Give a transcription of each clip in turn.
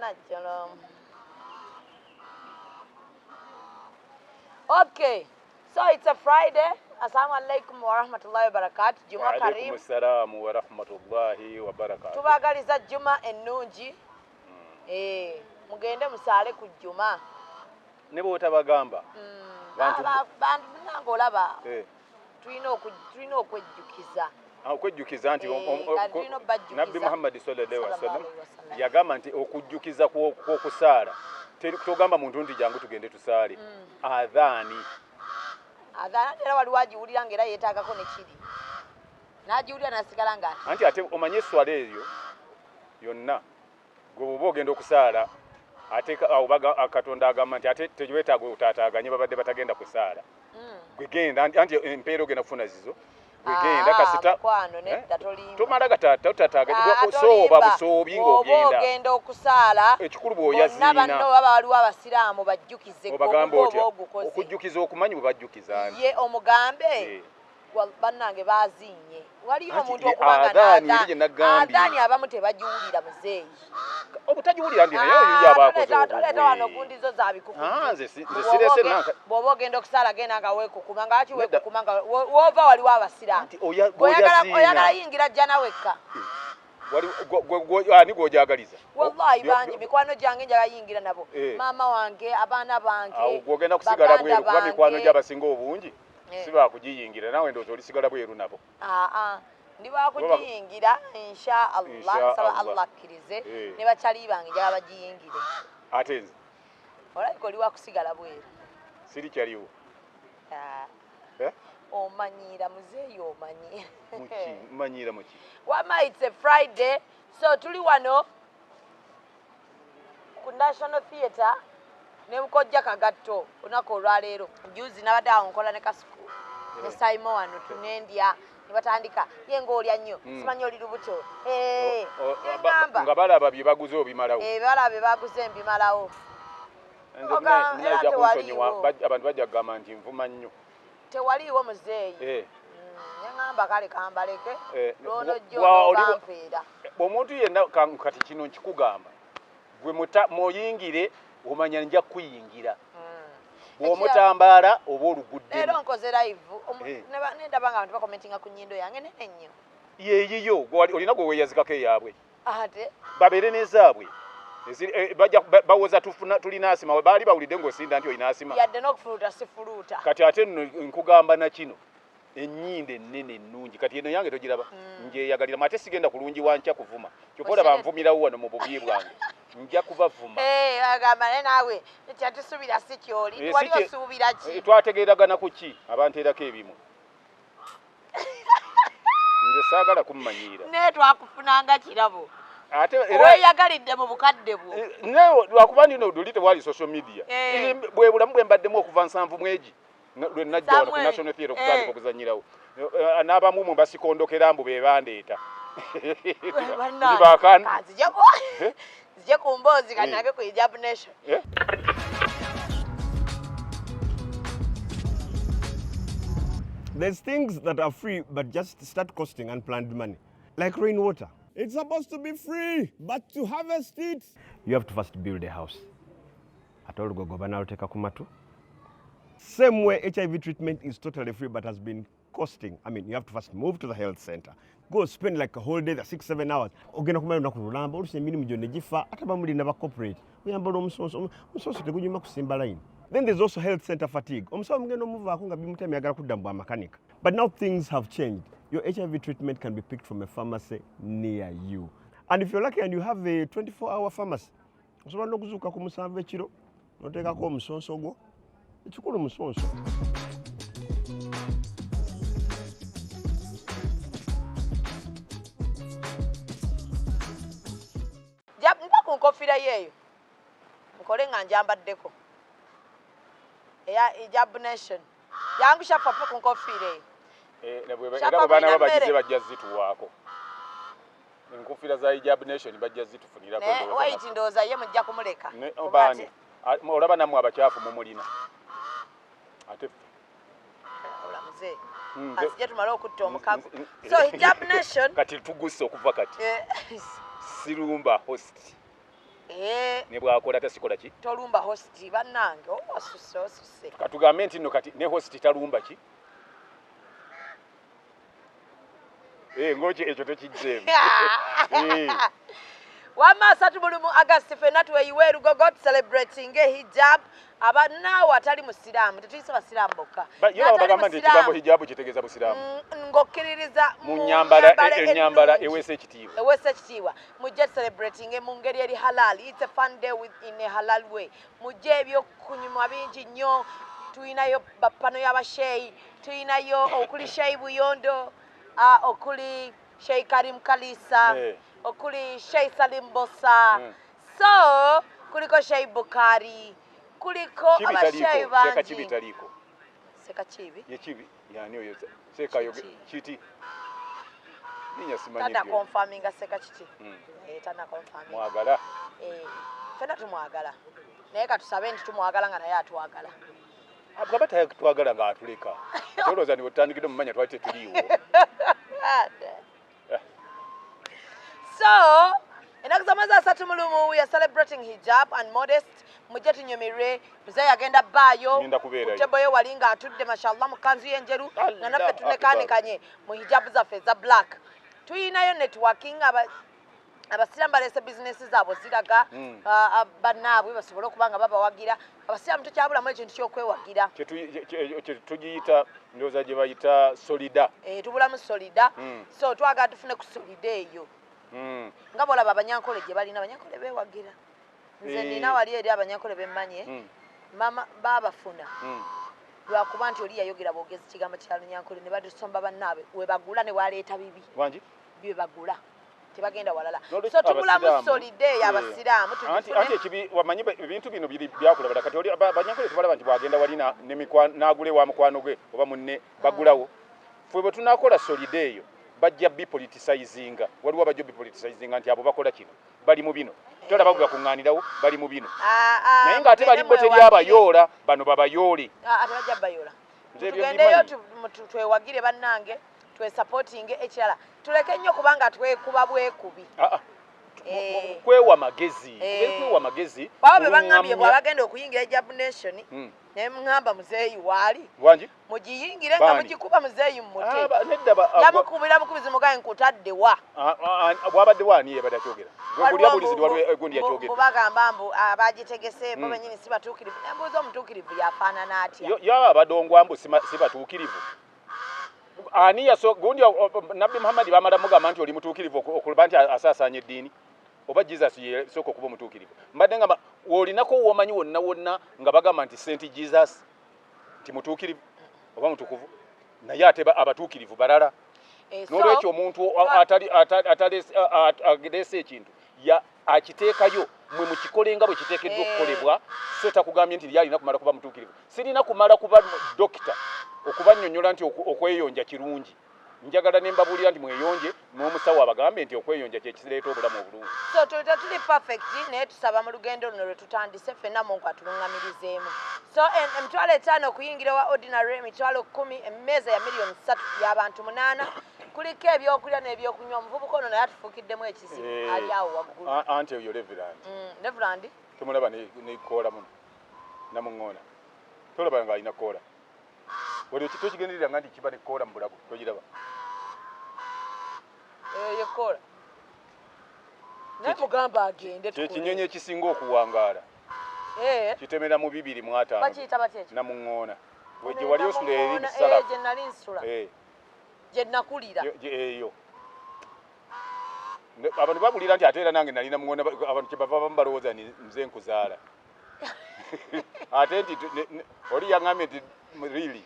Shalom. Okay, so it's a Friday. Assalamu alaikum wa rahmatullahi wa barakatuh. Juma Karim. Wa alaikum assalam wa rahmatullahi wa barakatuh. Tubagaliza Juma ennungi. Mugende musale ku Juma. Ne botabagamba. Bantu nango olaba. Tulina okwejjukiza. Okwejjukiza nti Nabbi Muhammad sallallahu alaihi wasallam yagamba nti okujjukiza kw'okusaala togamba muntu nti jangu tugende tusaale. Adhaani era waliwo agiwulira ng'era yeetaagako ne kiri n'agiwulira nasigala nga anti ate omanye esswala eyo yonna gwe bw'oba ogenda okusaala ate Katonda agamba nti ate teweetaaga otaataaganye babadde batagenda kusaala gwe genda anti empeera ogenda kufuna zizo gwe genda kasita tomala gatataaganye sooba busoobi ng'ogenda okusaala ekikulu bw'oyaziina banno baba waliwo abasiraamu bajjukize obagamba otya okujjukiza okumanyi bwe bajjukiza ye omugambe bannange baziinye waliyo omuntu okubaganaadaani abamu tebagiwulira muzeeyi obutagiwulira ndi naye toleeta wano gundizo za bikuku nze sirese nanka bw'oba ogenda okusaala genda nga weekukuma nga laki weekukuma nga woova waliwo abasiraamu oyagala yingira jja nawekka ani gw'ojagaliza wallahi bangi mikwano gyange njala yingira nabo maama wange abaana bange gw'ogenda kusigala bweru kuba mikwano gy'abasinga obungi si baakugiyingira nawe ndowooza olisigala bweru nabo ndi bakugiyingira insha Allah nsaba Allah akkirize ne bakyali bange njala bagiyingire ate nze olabika oli wakusigala bweru siri kyaliwo omanyira muzeeyi omanyi manyira muki wama it's a Friday so tuli wano ku National Theatre ne mukojja kagatto onako olwaleero juzi nabadde awo nkola ne kasuku ne Saimo wano tunendya ne batandika ye ng'olya nnyo simanyi oli lubuto nga balaba bye baguze obimalawo balaba bye baguze mbimalawo abantu bajja kugamba nti nvuma nnyo tewaliiwo muzeeyi yaŋŋamba kale kambaleke lw'onojja onogambera omuntu yenna kati kino nkikugamba gwe muyingire omanya nja kuyingira bw'omutambaala oba olugudde leero nkoze live nendaba nga abantu bakomentinga ku nnyindo yange nene nnyo yeeyiyo olina gwe weeyazikako eyaabwe ate babeere n'ezaabwe bawoza tulina asima baali bawulidde ng'osinda nti olina asima yadde n'okufuluuta sifuluuta kati ate nno nkugamba na kino ennyindo ennene ennungi kati eno yange togiraba njeyagaliramu ate sigenda kulungiwa nkya kuvuma kyokka olaba nvumirawo wano mu bubi bwange nja kubavuma agamba ne naawe kyatusuubira si kyoli wali osuubira ki twategeeragana ku ki abanteerako ebimu nze saagala kummanyiira naye twakufunanga kirabo ate weeyagalidde mu bukadde bwo lwakuba ndino luli tewali social media bwe bulamu bwe mbaddemu okuva 7 mwegi lwe najja wano ku National Theatre okutandika okuzanyirawo n'abamu mwe basikondokera mbu be bandeeta zije ku mboozi kanage ku Hijab Nation There's things that are free but just start costing unplanned money, like rainwater. It's supposed to be free, but to harvest it, you have to first build a house. Same way HIV treatment is totally free but has been costing. I mean, you have to first move to the health center. Go spend like a whole day, 6-7 hours. Ogenda kumala nakululamba oluse mirimu gyonna gifa atabamuli na corporate. Uyambala omusoso tegunyuma kusimba line. Then there's also health center fatigue. Omusawo mugenda omuvaako nga bimutemi agala kudda mu bwamakanika. But now things have changed. Your HIV treatment can be picked from a pharmacy near you. And if you're lucky and you have a 24-hour pharmacy, osobola n'okuzuuka ku 7 ekiro n'oteekako omusonso gwo. Ekikulu omusonso. Mpa ku nkoofiira yeeyo nkole nga njambaddeko eya Hijab Nation yangu shafa ku nkoofiira eyo era bwe baana babagize bajja zituwaako enkofiira za Hijab Nation bajja zitufunirako wait ndowooza ye mujja kumuleka obani olaba nammwe abakyafu mumulina ate olamuze asije tumale okutta omukago so Hijab Nation kati tugusse okuva kati Sirumba host ne bwakola tasikola ki tolumba hosti bannange osuse katugambe nti nno kati ne hosti talumba ki ngoki ekyo tekijjeemu wama 3 mu August fenna tweyiwe Lugogo celebrating hijab abanaawo atali musiraamu tetuyise basiraamu bokka yo bagamba nti ekigambo hijabu kitegeeza busiraamu ng'okkiririza mu nyambala ewese ekitiibwa mujje celebrating mu ngeri eri halal. It's a fun day in a halal way. Mujje ebyokunyuma bingi nnyo, tuyinayo bapano y'abasheyi, tuyinayo okuli Sheyi Buyondo, okuli Sheyi Karim Kalisa, okuli Sheyi Salim Bosa, so kuliko Sheyi Bukari, kuliko abasheyi bangi. Seka Kibi yekibi yani oyo Seka yo kiti ninya simanyi tata confirming Seka kiti tana confirming mwagala fena tumwagala naye katusabe nti tumwagala nga naye atwagala abagaba twagala nga atuleka toloza ni butandikide mumanya twate tuliwo so enaku zamaza 3 we are celebrating hijab and modest. Mujje tunyumirwe muzeeyi agenda bbaayo kuteboyo wali nga atudde mashallah mu kanzu y'enjeru nga naffe tunekaanikanye mu hijabu zaffe eza black. Tuyinayo networking abasiraamu baleese bizinesi zaabwe ziraga bannaabwe basobole okuba nga babawagira. Abasiraamu tukyabulamu ekintu ky'okwewagira tugiyita ndowooza gye bayita solida tubulamu solida so twagala tufune ku solida eyo nga bwolaba abanyankole gye balina abanyankole beewagira. Nze nina wali eri abanyankole bemmanye mama babafuna lwakuba nti oli yayogera bwogezi kigambo kya Lunyankole ne badusomba bannaabwe we bagula ne waleeta bibi wangi bye bagula tebagenda walala so tubulamu solide y'abasiraamu anti ekibi wamanyi ebintu bino byakula badakati oli abanyankole tubalaba nti bwagenda walina n'agule wa mukwano gwe oba munne bagulawo fwe bwe tunakola solide eyo bajja bipoliticizinga waliwo abajja bipoliticizinga nti abo bakola kino bali mu bino tolaba bwe bakuŋŋaanirawo bali mu bino naye ng'ate bali bo teri abayoola bano babayoole tebajja bayoola tugendeyo twewagire bannange twesapotinge ekirala tuleke nnyo kubanga twekuba bwekubi kwewa magezi baba be baŋŋambye bw'abagenda okuyingira hijab nation naye muŋŋamba muzeeyi waali wangi mugiyingire nga mugikuba muzeeyi mmute yamukubira bukubizi mugaye nkutadde wa bwabadde waani yebadde akyogera gulyabulizidi waliwo egundi yakyogera bagamba mbu abagitegese bo bennyini si batuukirivu nembuuza omutuukirivu yafaanana atya yo abadongwambu si batuukirivu ani gundi nabbi Muhammad bamala mugamba nti oli mutuukirivu okuba nti asaasaanya eddiini oba Jesus yesooka okuba omutuukirivu mbadde nga olinako womanyi wonna nga bagamba nti Saint Jesus nti mutuukirivu oba mutukuvu naye ate abatuukirivu balala n'olwekyo omuntu atalese ekintu akiteekayo mwe mukikole nga bwe kiteekeddwa okukolebwa so takugambye nti lyalina kumala kuba mutuukirivu sirina kumala kuba dokita okubannyonnyola nti okweyonja kirungi njagala ne mbabuulira nti mweyonje n'omusawo abagambe nti okweyonja kye kireeta obulamu obulungi so tuli perfect naye tusaba mu lugendo luno lwe tutandise ffenna Mungu atuluŋŋamirizeemu so emitwalo 5 okuyingira wa ordinary emitwalo 10 emmeeza ya milioni 3 y'abantu 8 kuliko ebyokulya n'ebyokunywa omuvubuka ono naye atufuukiddemu ekizibu ali awo waggulu anti eyo Reverend tomulaba nekoola muno namuŋŋoona tolaba nga alina koola wali tokigenderera nga nti kiba nekoola mu bulago togiraba yekoola naye mugamba agende kyekinyonyi ekisinga okuwangaala kitemera mu 2.5 bakiyita bakyeki namuŋŋoona gye wali osula eri bisala gye nali nsula gye nakulira eyo abantu babulira nti ate era nange nalina muŋŋoona abantu kyebava bamubalowooza nze nkuzaala ate nti oli yaŋŋambye nti really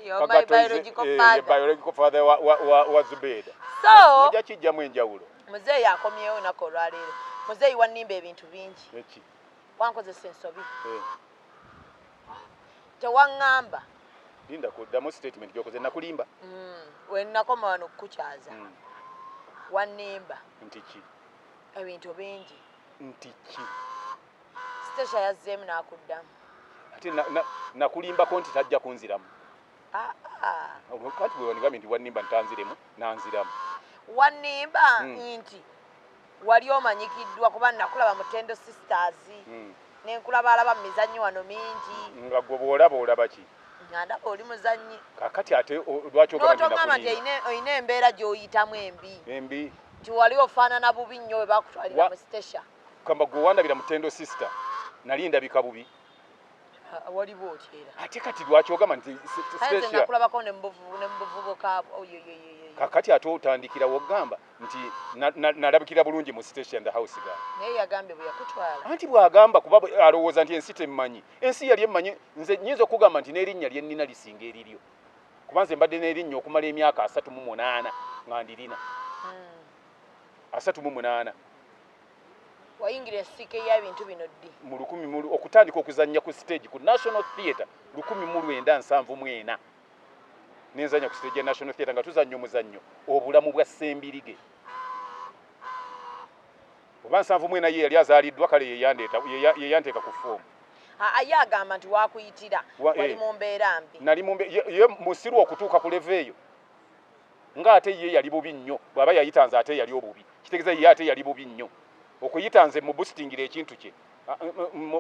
my biological father wa Zubeida so mujja kijjamu enjawulo muzeeyi akomyewo nako olwaleero muzeeyi wannimba ebintu bingi eki wankozesa ensobi tewaŋŋamba linda kuddamu statement gyokoze nakulimba wenakoma wano okukukyaza wannimba nti ki ebintu bingi nti ki sitesha yazzeemu n'akuddamu ate nakulimbako nti tajja kunziramu kati bwe wanigambye nti wannimba ntanziremu nanziramu wannimba nti wali omanyikiddwa kuba nakulaba Mutendo Sisters nenkulaba alaba mu mizannyo wano mingi nga gwe bw'olaba ki ndaba oli muzannyi kakati ate lwaki ogamba nti oyina embeera gy'oyitamu embi nti wali ofaanana bubi nnyo we bakutwalira mu station kamba gwe wandabira Mutendo Sister nali ndabika bubi waliwo otyera ate kati lwaki ogamba nti nakulabako ne mubuvubuka kakati ate otandikira wogamba nti nalabikira bulungi mu station the house girl naye yagambye bwe yakutwala anti bw'agamba kuba alowooza nti ensi temmanyi ensi yali emmanyi nze nnyinza okugamba nti n'erinnya lye nnina lisinga eriryo kuba nze mbadde n'erinnya okumala emyaka 38 nga ndirina 38 wayingira ensike y'ebintu bino ddi mu 1000 okutandika okuzannya ku stage ku National Theatre 1974 nenzanya ku stage ya National Theatre nga tuzannya omuzannyo obulamu bwa Sembirige oba 74 ye yali azaaliddwa kale yeyanteeka ku foomu ye agamba nti wakuyitira wali mu mbeera mbi nali ye musiru okutuuka ku leve eyo nga ate ye yali bubi nnyo bw'aba yayitanze ate yali obubi kitegeeza ye ate yali bubi nnyo okuyitanze mu boostingira ekintu kye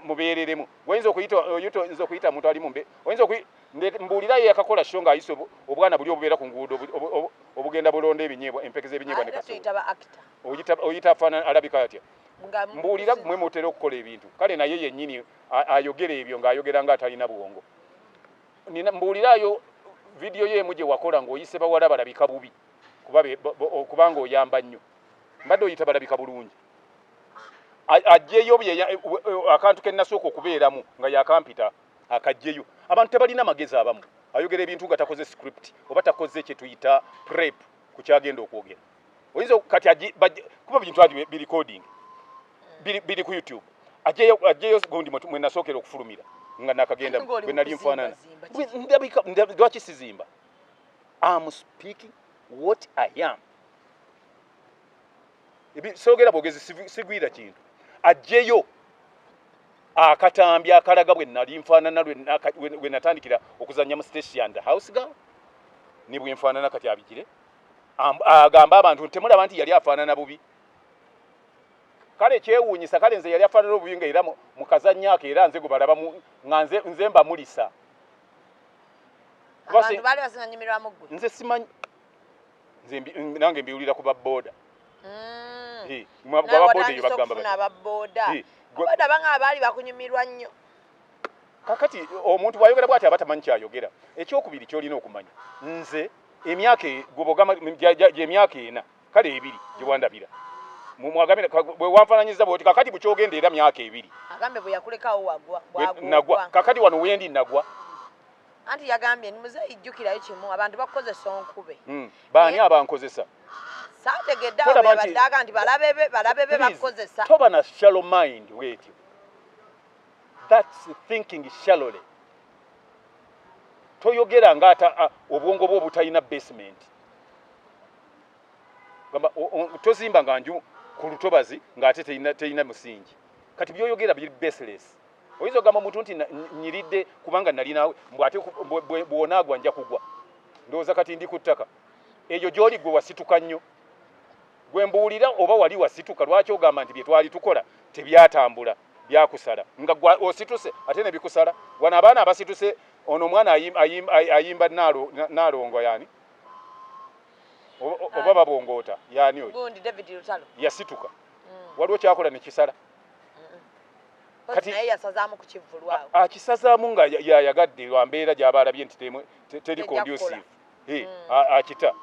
mubeereremu oyinza okuyita muntu ali mumbe oyinza mbuulira ye yakakola sho ng'ayise obwana buli obubeera ku nguudo obugenda bulonda ebinyebwa empeke z'ebinyebwa ne kasooli oyita afaana alabika atya mbuulira mwe mutera okukola ebintu kale naye yennyini ayogera ebyo ng'ayogera ng'atalina buwongo mbuulirayo vidiyo ye emu gye wakola ng'oyise bawala balabika bubi kubanga oyamba nnyo mbadde oyita balabika bulungi ajjeyo akantu ke nasooka okubeeramu nga yakampita akajjeyo abantu tebalina magezi abamu ayogera ebintu nga takoze script oba takoze kye tuyita prep ku kyagenda okwogera oyinza kati kuba bintu ati birecording biri ku YouTube ajjeyo gundi mwe nasookera okufulumira nga nakagenda bwe nali nfaanana lwaki sizimba I'm speaking what I am soogera bwogezi sigwira kintu ajjeyo akatambi akalaga bwe nali nfaanana lwe natandikira okuzannya mu station the house girl ni bwe nfaanana kati abigire agamba abantu temulaba nti yali afaanana bubi kale kyewuunyisa kale nze yali afaanana obubi nga era mukazannyako era nze gwe balaba nga nze mbamulisa abantu baali basinganyumirwamu ggwe nze simanyi nange mbiwulira ku babooda abooda banga baali bakunyumirwa nnyo kakati omuntu bw'ayogera bw'ati aba tamanyi kyayogera ekyokubiri kyolina okumanya nze emyaka gy'emyaka 4 kale 2 gye wandabira bwe wanfaananyiza bwoti kakati bukyogenda era myaka 2 agambe bwe yakulekawo nagwa kakati wano wendi nagwa anti yagambye ni muzeeyi jjukirayo kimu abantu bakukozesa onkube baani abankozesa saategedde awo bebaddaga nti balabe be bakukozesa toba na shallow mind wetyo that's thinking shallowly toyogera ng'ata obwongo bwo butalina basement tozimba nga nju ku lutobazi ng'ate terina musingi kati byoyogera biri baseless oyinza ogamba omuntu nti nyiridde kubanga nali naawe mbwate bwonaagwa nja kugwa ndowooza kati ndi ku ttaka eyo gy'oli gwe wasituka nnyo gwe mbuulira oba wali wasituka lwaki ogamba nti bye twali tukola tebyatambula byakusala nga osituse ate ne bikusala wano abaana abasituse ono omwana ayimba naalongo yani oba babongoota yani oyo yasituka waliwo kyakola nekisala kati naye yasazaamu ku kivvulwawo akisazaamu nga yayagadde lwa mbeera gy'aba alabye nti teri conducive akita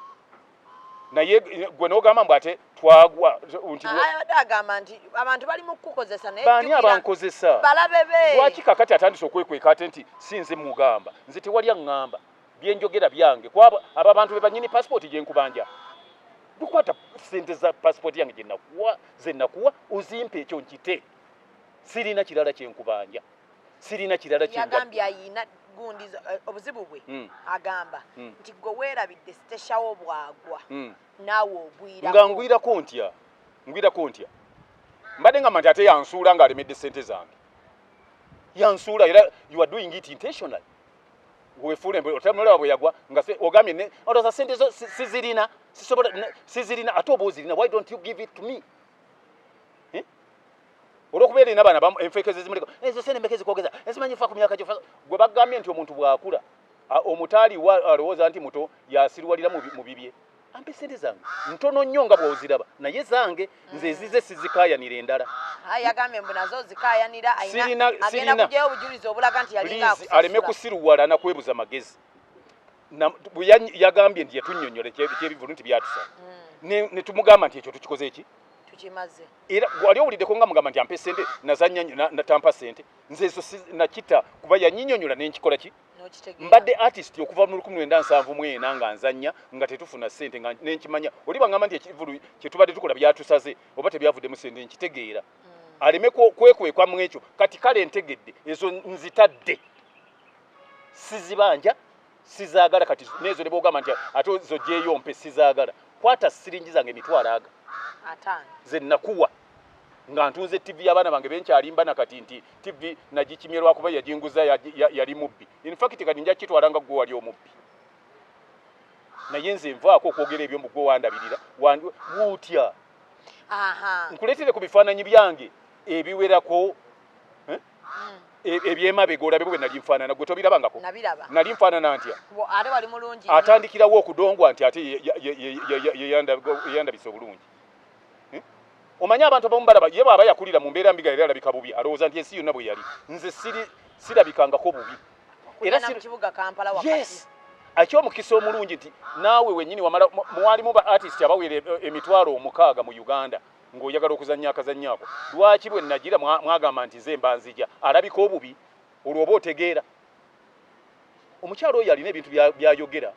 naye gwe n'ogamba mbu ate twagwa abadde agamba nti abantu bali mu kukozesa naye baani abankozesa balabe be lwaki kakati atandise okwekweka ate nti sinze mugamba nze tewali aŋŋamba byenjogera byange kwabo abo abantu be banyini passport gye nkubanja dukwata sente za passport yange ze nakuwa uzimpe ekyo nkite sirina kirala kyenkubanja sirina kirala yagambye ayina gundi obuzibu bwe agamba nti gwe weerabidde siteshawo bwagwa naawe ogwira nga ngwirako ntya mbadde nga manti ate yansuula ng'alemedde sente zange yansuula era you are doing it intentionally wefuule otamulaba bwe yagwa nga ogambye otoza sente zo sizirina ate oba ozirina why don't you give it to me olwokubeera ina abaana enfeekeze zimuliko ezo sente mbekezi kwogeza ezimanyi fa ku myaka gyo gwe bagambye nti omuntu bw'akula omutaali alowooza nti muto yasirwalira mu bibye ampe sente zange ntono nnyo nga bw'oziraba naye zange nze ezize sizikaayanira endala yagambye mbu nazo zikaayanira agenda kujjayo obujulizi obulaga nti yalinga akusasula aleme kusiruwala nakwebuza magezi yagambye nti yatunnyonnyola ekyebivulu nti byatusa ne tumugamba nti ekyo tukikoze eki tukimaze era wali owuliddeko nga mugamba nti ampe sente nazanya natampa sente nze ezo nakita kuba yanyinyonnyola nenkikola ki mbadde artist okuva mu 1974 nga nzanya nga tetufuna sente nga nenkimanya oli bangamba nti ekivulu kyetubadde tukola byatusaze oba tebyavuddemu sente nkitegeera aleme kwekwekwamu ekyo kati kale entegedde ezo nzitadde sizibanja sizaagala kati nezo ne bogamba nti ate zo gyeyo mpe sizaagala kwata siringi zange emitwalo atano ze nakuwa nga ntunze TV y'abaana bange benkyalimba nakati nti TV nagikimyerwa kuba yajinguza yali mubbi in fact kati nja kitwalanga gwe wali omubbi naye nze nvaako okwogera ebyo mugwe wandabirira wutya nkuleetere ku bifaananyi byange ebiwerako ebyemabega olabe bwe nali nfaanana gwe tobirabangako nali nfaanana ntya ate wali mulungi atandikirawo okudongwa nti ate yeyandabisa obulungi omanya abantu abamu balaba ye bw'aba yakulira mu mbeera mbiga era alabika bubi alowooza nti ensi yonna bwe yali nze sirabikangako bubi era mu kibuga Kampala wakati ekyomukisa omulungi nti naawe wennyini wamala mwalimu ba artist abawera emitwalo 600 mu Uganda ng'oyagala okuzannya akazannyako lwaki bwe nagira mwagamba nti ze mbanzija alabika obubi olwo oba otegeera omukyalo oyo alina ebintu byayogera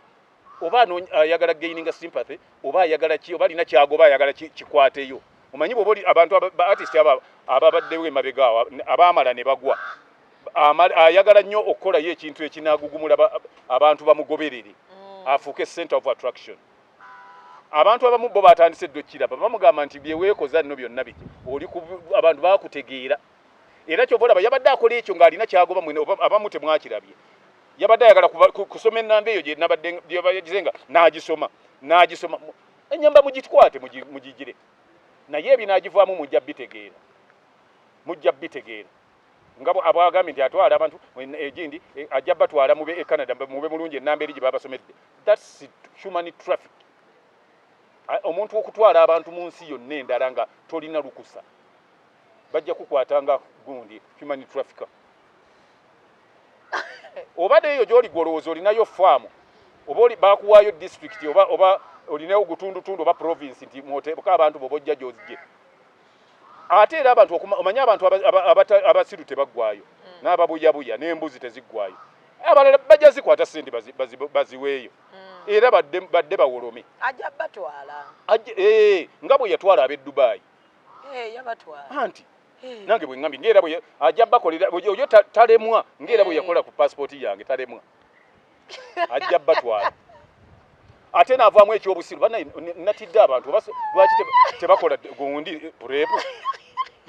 oba ayagala gaininga sympathy oba ayagala ki oba alina kyagoba ayagala kikwateyo omanyi bw'oba abantu ba artist ababaddewo emabega abaamala ne bagwa ayagala nnyo okukolayo ekintu ekinaagugumula abantu bamugoberere afuuke center of attraction abantu abamu bo batandise ddo kiraba bamugamba nti byeweekoza nno byonna biki oli abantu baakutegeera era kyova olaba yabadde akola ekyo ng'alina kyagoba mwene abamu temwakirabye yabadde ayagala kusoma ennamba eyo gyebagize nga n'agisoma ennyamba mugikwate mugigire naye ebinaagivaamu mujja bitegeera nga abagambye nti atwala abantu egindi ajja batwala mube e Canada mube mulungi ennamba eri gye babasomedde that's human traffic omuntu okutwala abantu mu nsi yonna endala nga tolina lukusa bajja kukwatanga gundi human trafficker obadde eyo gy'oli gwolowooza olinayo faamu oba bakuwaayo district oba olinayo gutundutundu oba province nti mwotebuka abantu bobojja gyozije ate era abantu omanye abantu abasiru tebaggwayo n'ababuyabuya n'embuzi teziggwayo abalala bajja zikwata sente baziweeyo era badde bawolome ajja batwala nga bwe yatwala ab'e Dubai yabatwala anti nange bwe ngambye ngera bwe ajja bakolera oyo talemwa ngera bwe yakola ku passport yange talemwa ajja batwala ate naavaamu ekyobusiru bana natidde abantu lwaki tebakola gundi purepu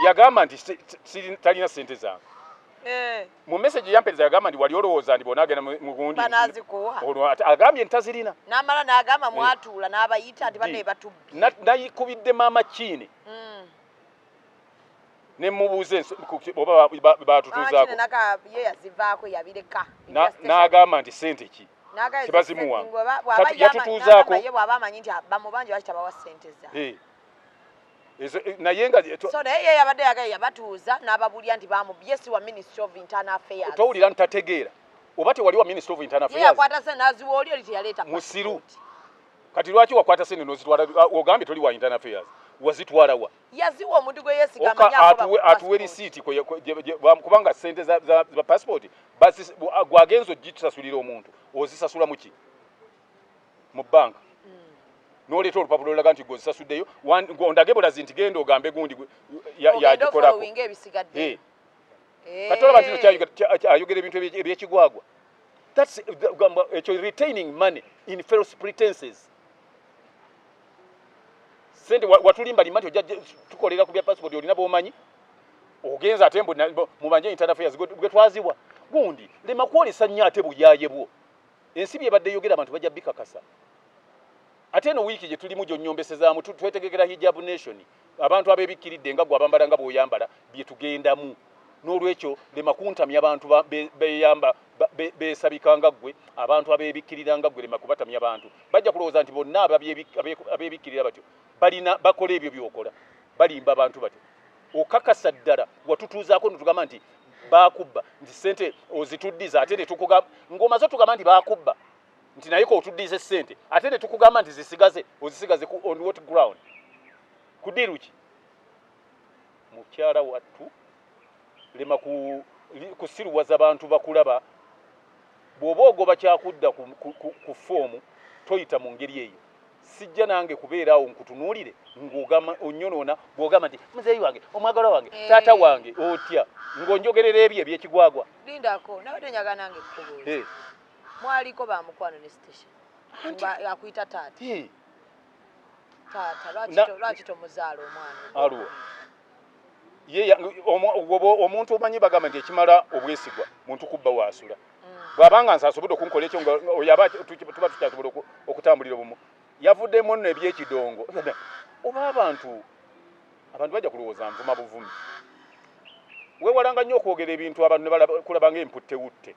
yagamba nti talina sente zange mu message yampereza yagamba nti wali olowooza nti bonaagenda mu gundi agambye ntazirina n'amala n'agamba mwatuula n'abayita nti bane batubbi nayikubidde maama kiine ne mubuuze oba batutuzaako ye yazivaako yabireka n'agamba nti sente ki tebazimuwa yatutuuzaako bw'aba amanyi nti bamubanja lwaki tabawa sente za naye nga so naye ye yabadde yagaye yabatuuza n'ababulya nti bamubye si wa Ministry of Internal Affairs towulira ntategeera oba tewali wa Ministry of Internal Affairs ye yakwata sente n'aziwa oli teyaleeta musiru kati lwaki wakwata sente n'ozitwala ogambye toli wa Internal Affairs wazitwala wa yaziwa omuntu gwe yeesigamanya atuwe risiiti kubanga sente za passport gwagenza ogitasulira omuntu ozisasula muki mu banka n'oleeta olupapula olaga nti gwozisasuddeyo ondage bulazi nti genda ogambe gundi yagikolako kati olaba nti ayogera ebintu ebyekigwagwa ekyo retaining money in false pretenses sente watulimba lima nti ojja tukolera ku bya passport olina b'omanyi ogenza ate mubanje Internal Affairs gwe twaziwa gundi lema kwolesa nnyo ate buyaaye bwo ensi byebadde yogera abantu bajja bikakasa ate no wiiki gye tulimu gyonnyombesezaamu twetegekera hijab nation abantu abeebikkiridde nga gwe abambala nga bw'oyambala bye tugendamu n'olwekyo lema kuntamya abantu beyamba beesabika nga ggwe abantu abeebikkirira nga ggwe lema kubatamya abantu bajja kulowooza nti bonna abeebikkirira batyo balina bakola ebyo by'okola balimba abantu batyo okakasa ddala watutuuzaako netugamba nti baakubba nti ssente ozituddiza ate ne tukugamba ng'omaze otugamba nti baakubba nti naye ko otuddize ssente ate ne tukugamba nti ozisigaze on what ground kudiruki mukyala wattu lema kusiruwaza abantu bakulaba bw'oba ogoba kyakudda ku foomu toyita mu ngeri eyo sijja nange kubeeraawo nkutunuulire ng'onyonoona bw'ogamba nti muzeeyi wange omwagala wange taata wange otya ng'onjogerera ebyo ebyekigwagwa lindako nawe tenyaga nange kukubuuza mwaliko bamukwano ne station akuyita taata lwaki tomuzaala omwana aluwa omuntu omanyi bagamba nti ekimala obwesigwa muntu kubba waasula bw'abanga nsasobodde okunkola ekyo oyaba tuba tukyasobola okutambulira obumu yavuddemu nno ebyekidongo oba abantu bajja kulowooza nvuma buvumi weewalanga nnyo okwogera ebintu abantu ne kulaba ng'emputtewutte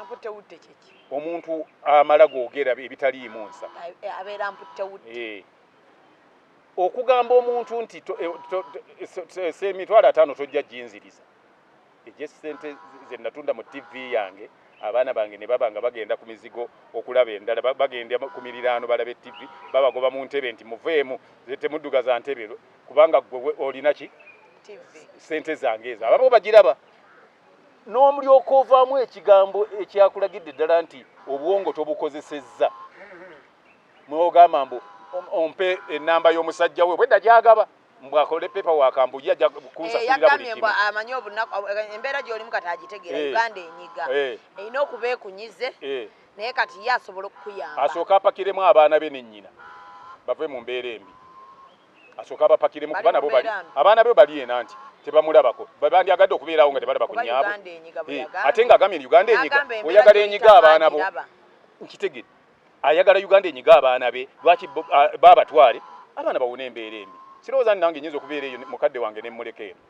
mputtewutte kiki omuntu amala googera ebitaliimu nsa abeera mputtewutte okugamba omuntu nti emitwalo 5 tojja jinziriza egyesente ze natunda mu TV yange abaana bange ne baba nga bagenda ku mizigo okulaba endala bagenda ku miriraano balaba TV babagoba mu ntebe nti muveemu temuddugaza ntebe kubanga gwe olina ki TV sente zange ezo ababo bagiraba n'omulyoka ovaamu ekigambo ekyakulagidde ddala nti obwongo tobukozesezza mwogamba mbu ompe enamba y'omusajja we bwedda gyagaba mbwakole pepa wakambu yajja kunsasulira buli kimu amanyi obunaku embeera gy'olimu kati agitegeera Uganda enyiga erina okuba ekunyize naye kati ye asobola okukuyamba asooka apakiremu abaana be nennyina bave mu mbeera embi asooka abapakiremu kuba nabo abaana be bali ena nti tebamulabako bandyagadde okubeerawo nga tebalaba ku nnyabwe ate ng'agambye Uganda enyiga oyagala enyiga abaana bo nkitegedde ayagala Uganda enyiga abaana be lwaki baabatwale abaana bawona embeera embi sirowooza nange nyinza okubeera eyo mukadde wange ne mmuleka eno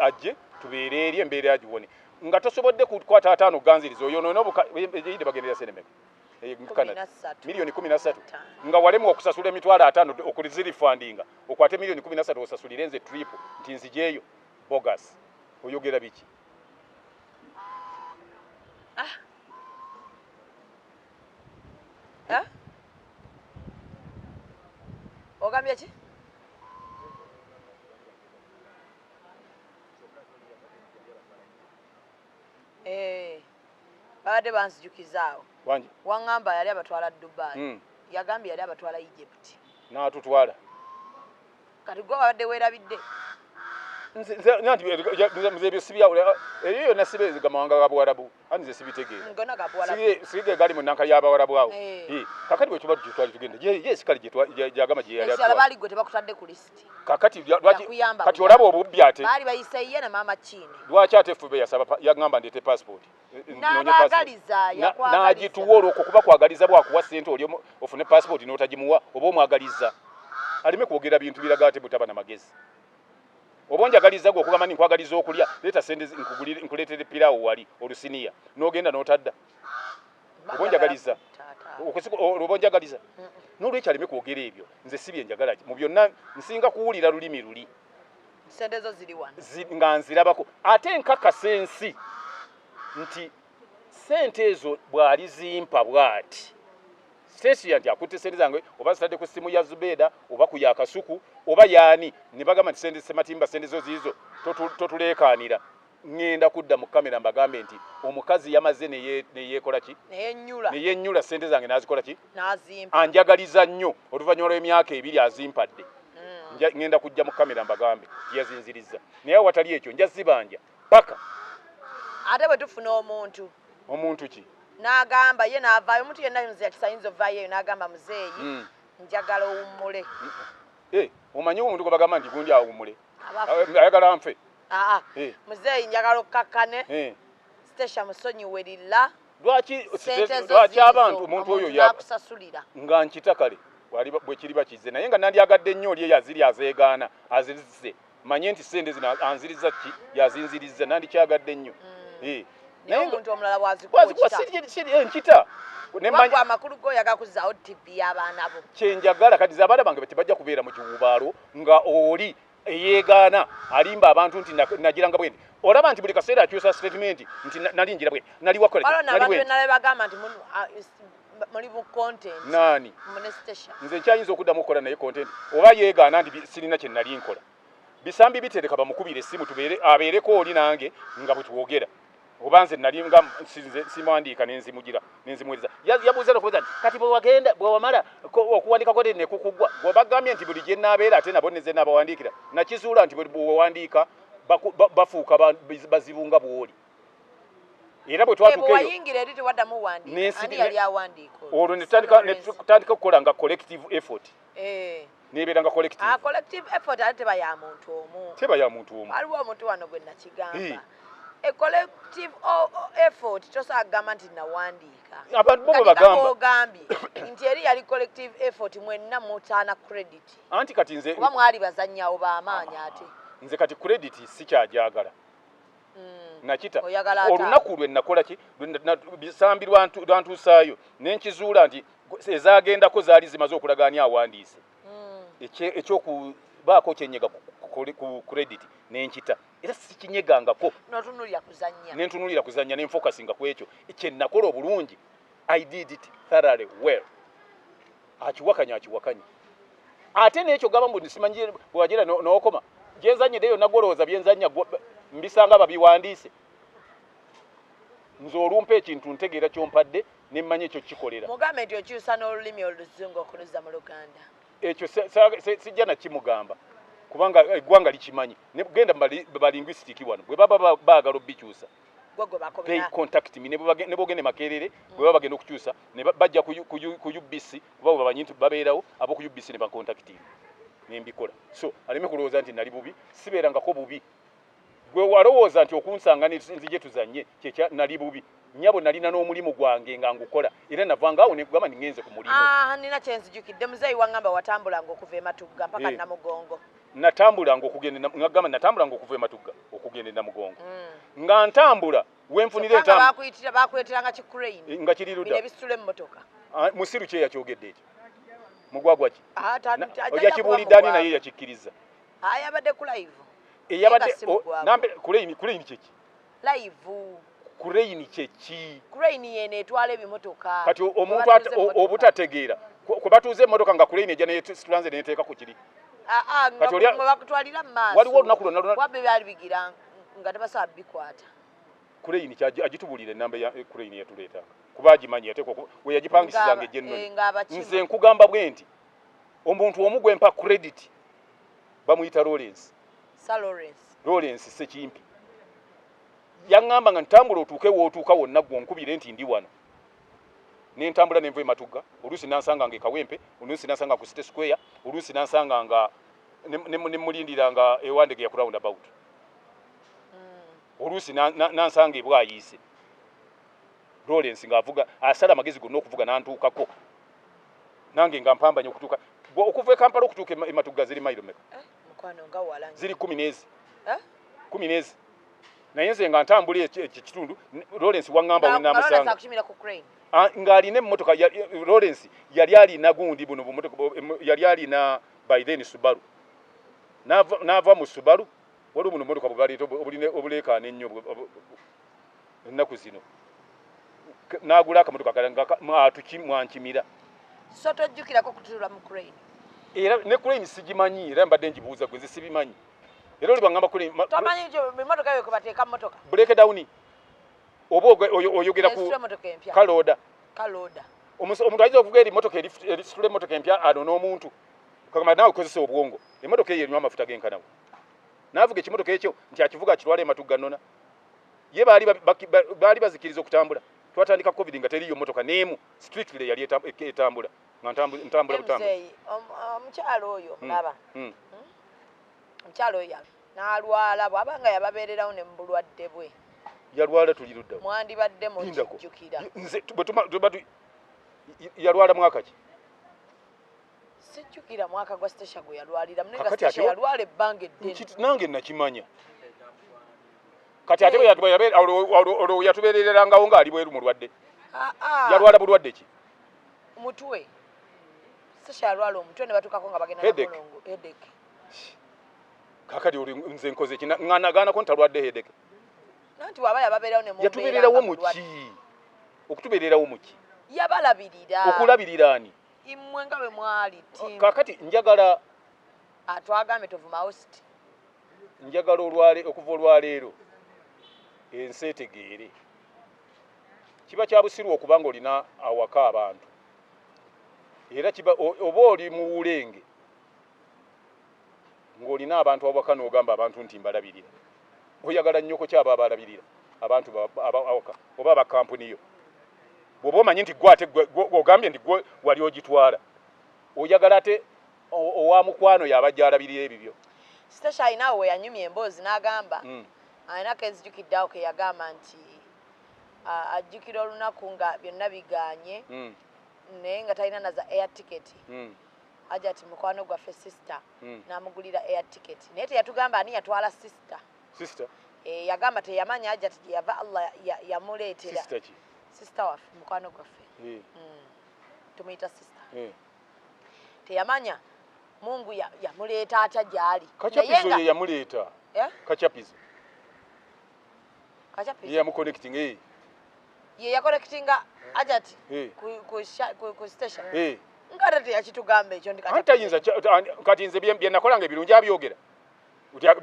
ajje tubeere eri embeera yagiwone nga tosobodde kukwata 5 ganziriza oyo nonoeyide bagendera senemeka milioni 13 nga walemu okusasula emitwalo 5 okuzirifandinga okwate milioni 13 osasulire nze trip nti nzijeeyo bogas oyogera biki ogambye ki babadde banzijukizaawo waŋŋamba yali abatwala Dubai yagambye yali abatwala Egypt n'atutwala kati gwe babadde weerabidde nze sibyawo eyo yonna sibegamawanga ga Buwarabu ani nze sibitegeera sige gali mu nnanka y'Abawarabu awo kakati bwe tuba tutwali tugenda ye sikali gyagamba gye yali baali gwe tebakutadde ku lisiti kakati kati olaba obubbi ate baali bayise ye ne maama Kiini lwaki ate fube yagamba ndeete passport n'abaagaliza n'agituwa olwokwo kuba kwagaliza bwakuwa ssente oli ofune passport n'otagimuwa oba omwagaliza aleme kwogera bintu biraga ate butaba na magezi oba onjagaliza gwe okugamba nti nkwagaliza okulya leeta sente nkuleetere piraawo wali olusiniya n'ogenda n'otadda oba onjagaliza oba onjagaliza n'olwekyo aleme kwogera ebyo nze si bye njagala mu byonna nsinga kuwulira lulimi luli sente zo ziri wano nga nzirabako ate nkakasa ensi nti sente ezo bw'ali zimpa bw'ati Stacia nti akutte sente zange oba zitadde ku simu ya Zubeda oba ku yakasuku oba yaani ne bagamba nti sente sematimba sente zo ziizo totuleekaanira ngenda kudda mu kamera mbagambe nti omukazi yamaze ne yeekola ki ne yennyula sente zange n'azikola ki anjagaliza nnyo oluvannyuma lw'emyaka 2 azimpadde ngenda kujja mu kamera mbagambe yazinziriza naye watali ekyo nja zibanja paka ate bwe tufuna omuntu ki n'agamba ye n'avaayo omuntu yenna nze kisayinza ovaayo eyo n'agamba muzeeyi njagala owummule omanyi omuntu gwe bagamba nti gundi awummule ayagala nfe muzeeyi njagala okkakkane Stacia musonyiwe lilla lwaki abantu omuntu oyo yakusasulira nga nkita kale bwe kiri bakize naye nga nandyagadde nnyo oli yaziri azeegaana azirizise manye nti sente zino anziriza ki yazinziriza nandikyagadde nnyo naye omuntu omulala nkita nemanya amakulu go yagakuzaho TV y'abaana bo kyenjagala kati abaana bange tebajja kubeera mu kiwubaalo nga oli eyeegaana alimba abantu nti nagiranga bwendi olaba nti buli kaseera akyusa statement nti nalingira bwendi nali bagamba nti muli mu content nani mune station nze nkyayinza okuddamu okukola naye content oba yeegaana nti sirina kye nali nkola bisambi bitereka bamukubira essimu abeereko oli nange nga bwe twogera oba nze nali nga simuwandiika nenzimuwiriza yabuuza nokubuuza nti kati bwewamala okuwandika kote nekukugwa gwebagambye nti buli gye naabeera ate nabo neze naabawandiikira nakizuula nti bwewandiika bafuuka bazibu nga bwoli era bwe twatukaolwo netutandika okukola nga collective effort nebeera nga collective effort ate teba ya muntu omu waliwo omuntu wano gwe nakigamba a collective effort tosagamba nti nawandiika abantu bo bagambye nti eri yali collective effort mwenna mutaana credit anti kati nze oba mwali bazannyawo b'amaanyi ate nze kati credit sikyajagala nakita olunaku lwe nakola ki bisambi lwantuusaayo nenkizuula nti ezagendako zaali zimaze okulagaanya awandiise ekyokubaako kyenyega ku credit nenkita era sikinyegangako nentunulira kuzanya nenfokasinga ku ekyo kyenakola obulungi I did it thoroughly well akiwakanya ate n'ekyo gamba mbu nsimanyi bwagera n'okoma gyenzanyiddeyo nagolowooza byenzanya mbisanga babiwandiise nze olumpa ekintu ntegeera kyompadde nemmanyi ekyo kikolera mugambe nti okyusa n'olulimi oluzungu okuluza mu Luganda ekyo sijja nakimugamba kubanga eggwanga likimanyi genda balinguistic wano bwe baba baagala obikyusa they contact me ne bogende makerere bwe baba bagenda okukyusa ne bajja ku UBC kuba bamanyi nti babeerawo abo ku UBC ne bakontaktinga nembikola so aleme kulowooza nti nali bubi sibeerangako bubi gwe walowooza nti okunsanga nzije tuzanye kyekya nali bubi nyabo nalina n'omulimu gwange nga ngukola era navanga awo negamba ningenze ku mulimu nina kyenzijukidde muzeeyi wangamba watambulanga okuva ematugga mpaka Namugongo natambulanga okugenda ngagamba natambulanga okuva ematugga okugenda Namugongo nga ntambula wenfunire bakuyitira ki crane nga kiriruda ebisitule mmotoka musiru kye yakyogedde ekyo mugwagwa ki ojja kibuuliddani naye yakikkiriza yabadde ku live eyabadde nambe crane kyeki live crane kyeki crane yene etwala ebimotoka kati omuntu obutategeera kwe batuuze emmotoka nga crane ejja netulanze neteeka ku kiri bakutwalira mu maaso waliwo olunaku lwonna wabbe byali bigira nga tebasobola bikwata crane agitubuulira enamba ya crane yatuleetanga kuba agimanyi yateekwa we yagipangisizanga ejjennoni nze nkugamba bwe nti omuntu omu gwe mpa credit bamuyita Lawrence Sekimpi yaŋŋamba nga ntambula otuuke wootuuka wonna gwe onkubire nti ndi wano nentambula nenva ematugga oluusi nansanga nga ekawempe oluusi nansanga ku City Square oluusi nansanga nga nemulindira nga ewandege ya round about oluusi nansanga ebwayiise Lawrence ng'avuga asala amagezi gonna okuvuga nantuukako nange nga mpambanye okutuuka okuva e Kampala okutuuka ematugga ziri mayiro meka ziri 10 naye nze nga ntambula ekitundu Lawrence waŋŋamba we namusanga ng'alina emmotoka Lawrence yali alina gundi buno yali alina by then Subaru n'ava mu Subaru waliwo buno emmotoka bwe baleeta obuleekaana ennyo ennaku zino n'agula akamotoka mwankimira so tojjukirako kutuula mu crane era ne crane sigimanyi era mbadde ngibuuza gwe nze sibimanyi era oli bangamba tomanyi emmotoka eyo kwebateeka mmotoka breakdown oba oyogera ku kaloda omuntu ayinza okuvuga eri emmotoka erisitula emmotoka empya anona omuntu kagamba naawe kozesa obwongo emmotoka eyo erinywa amafuta genkanawo naavuga ekimotoka ekyo nti akivuga akitwala ematugga nona ye baali bazikiriza okutambula twatandika covid nga teriyo mmotoka n'emu streetly yali etambula nga ntambula butambula omukyalo oyo laba omukyalo oyo n'alwala bw'abanga yababeererawo ne mu bulwadde bwe yalwala tulirudda mwandibadde mukijjukira nze yalwala mwaka ki sijjukira mwaka gwa Stasha gwe yalwalira munenga Stasha yalwala ebbanga eddene nange nakimanya kati ate yatubeererangawo ng'ali bweru mulwadde yalwala bulwadde ki omutwe Stasha yalwala omutwe ne batukako nga bagenda namulongo headache kakati nze nkoze ki nagaanako ntalwadde headache nanti waba yababeerawo ne yatubeererawo muki okutubeererawo muki yabalabirira okulabirira ani imwe nga bwe mwali kakati njagala atwagambe tovumaosti njagala okuva olwaleero ensi etegeere kiba kya busiru okuba nga olina awaka abantu era oba oli mu wulenge ng'olina abantu awaka n'ogamba abantu nti mbalabirira oyagala nnyoko kyaba abalabirira abantu awaka oba abakampuniyo bw'oba omanyi nti gwe ate ogambye nti gwe wali ogitwala oyagala ate owa mukwano yabajja alabirira ebibyo Stasha alinawo we yanyumya emboozi n'agamba alinako ezijjukiddeawo ke yagamba nti ajjukira olunaku nga byonna biganye naye nga talina na za air ticket ajja ati mukwano gwaffe sister n'amugulira air ticket naye teyatugamba ani yatwala sister yagamba teyamanya ajja ati yava Allah yamuleetera sister waffe mukwano gwaffe tumuyita sister teyamanya Mungu yamuleeta atya gyali kachapizo ye yamuleeta kachapizo ye yamuconnecting ye yakolekitinga ajati ku station ngate teyakitugamba ekyo ndikatayinza kati nze bye nakolanga ebirungi abyogera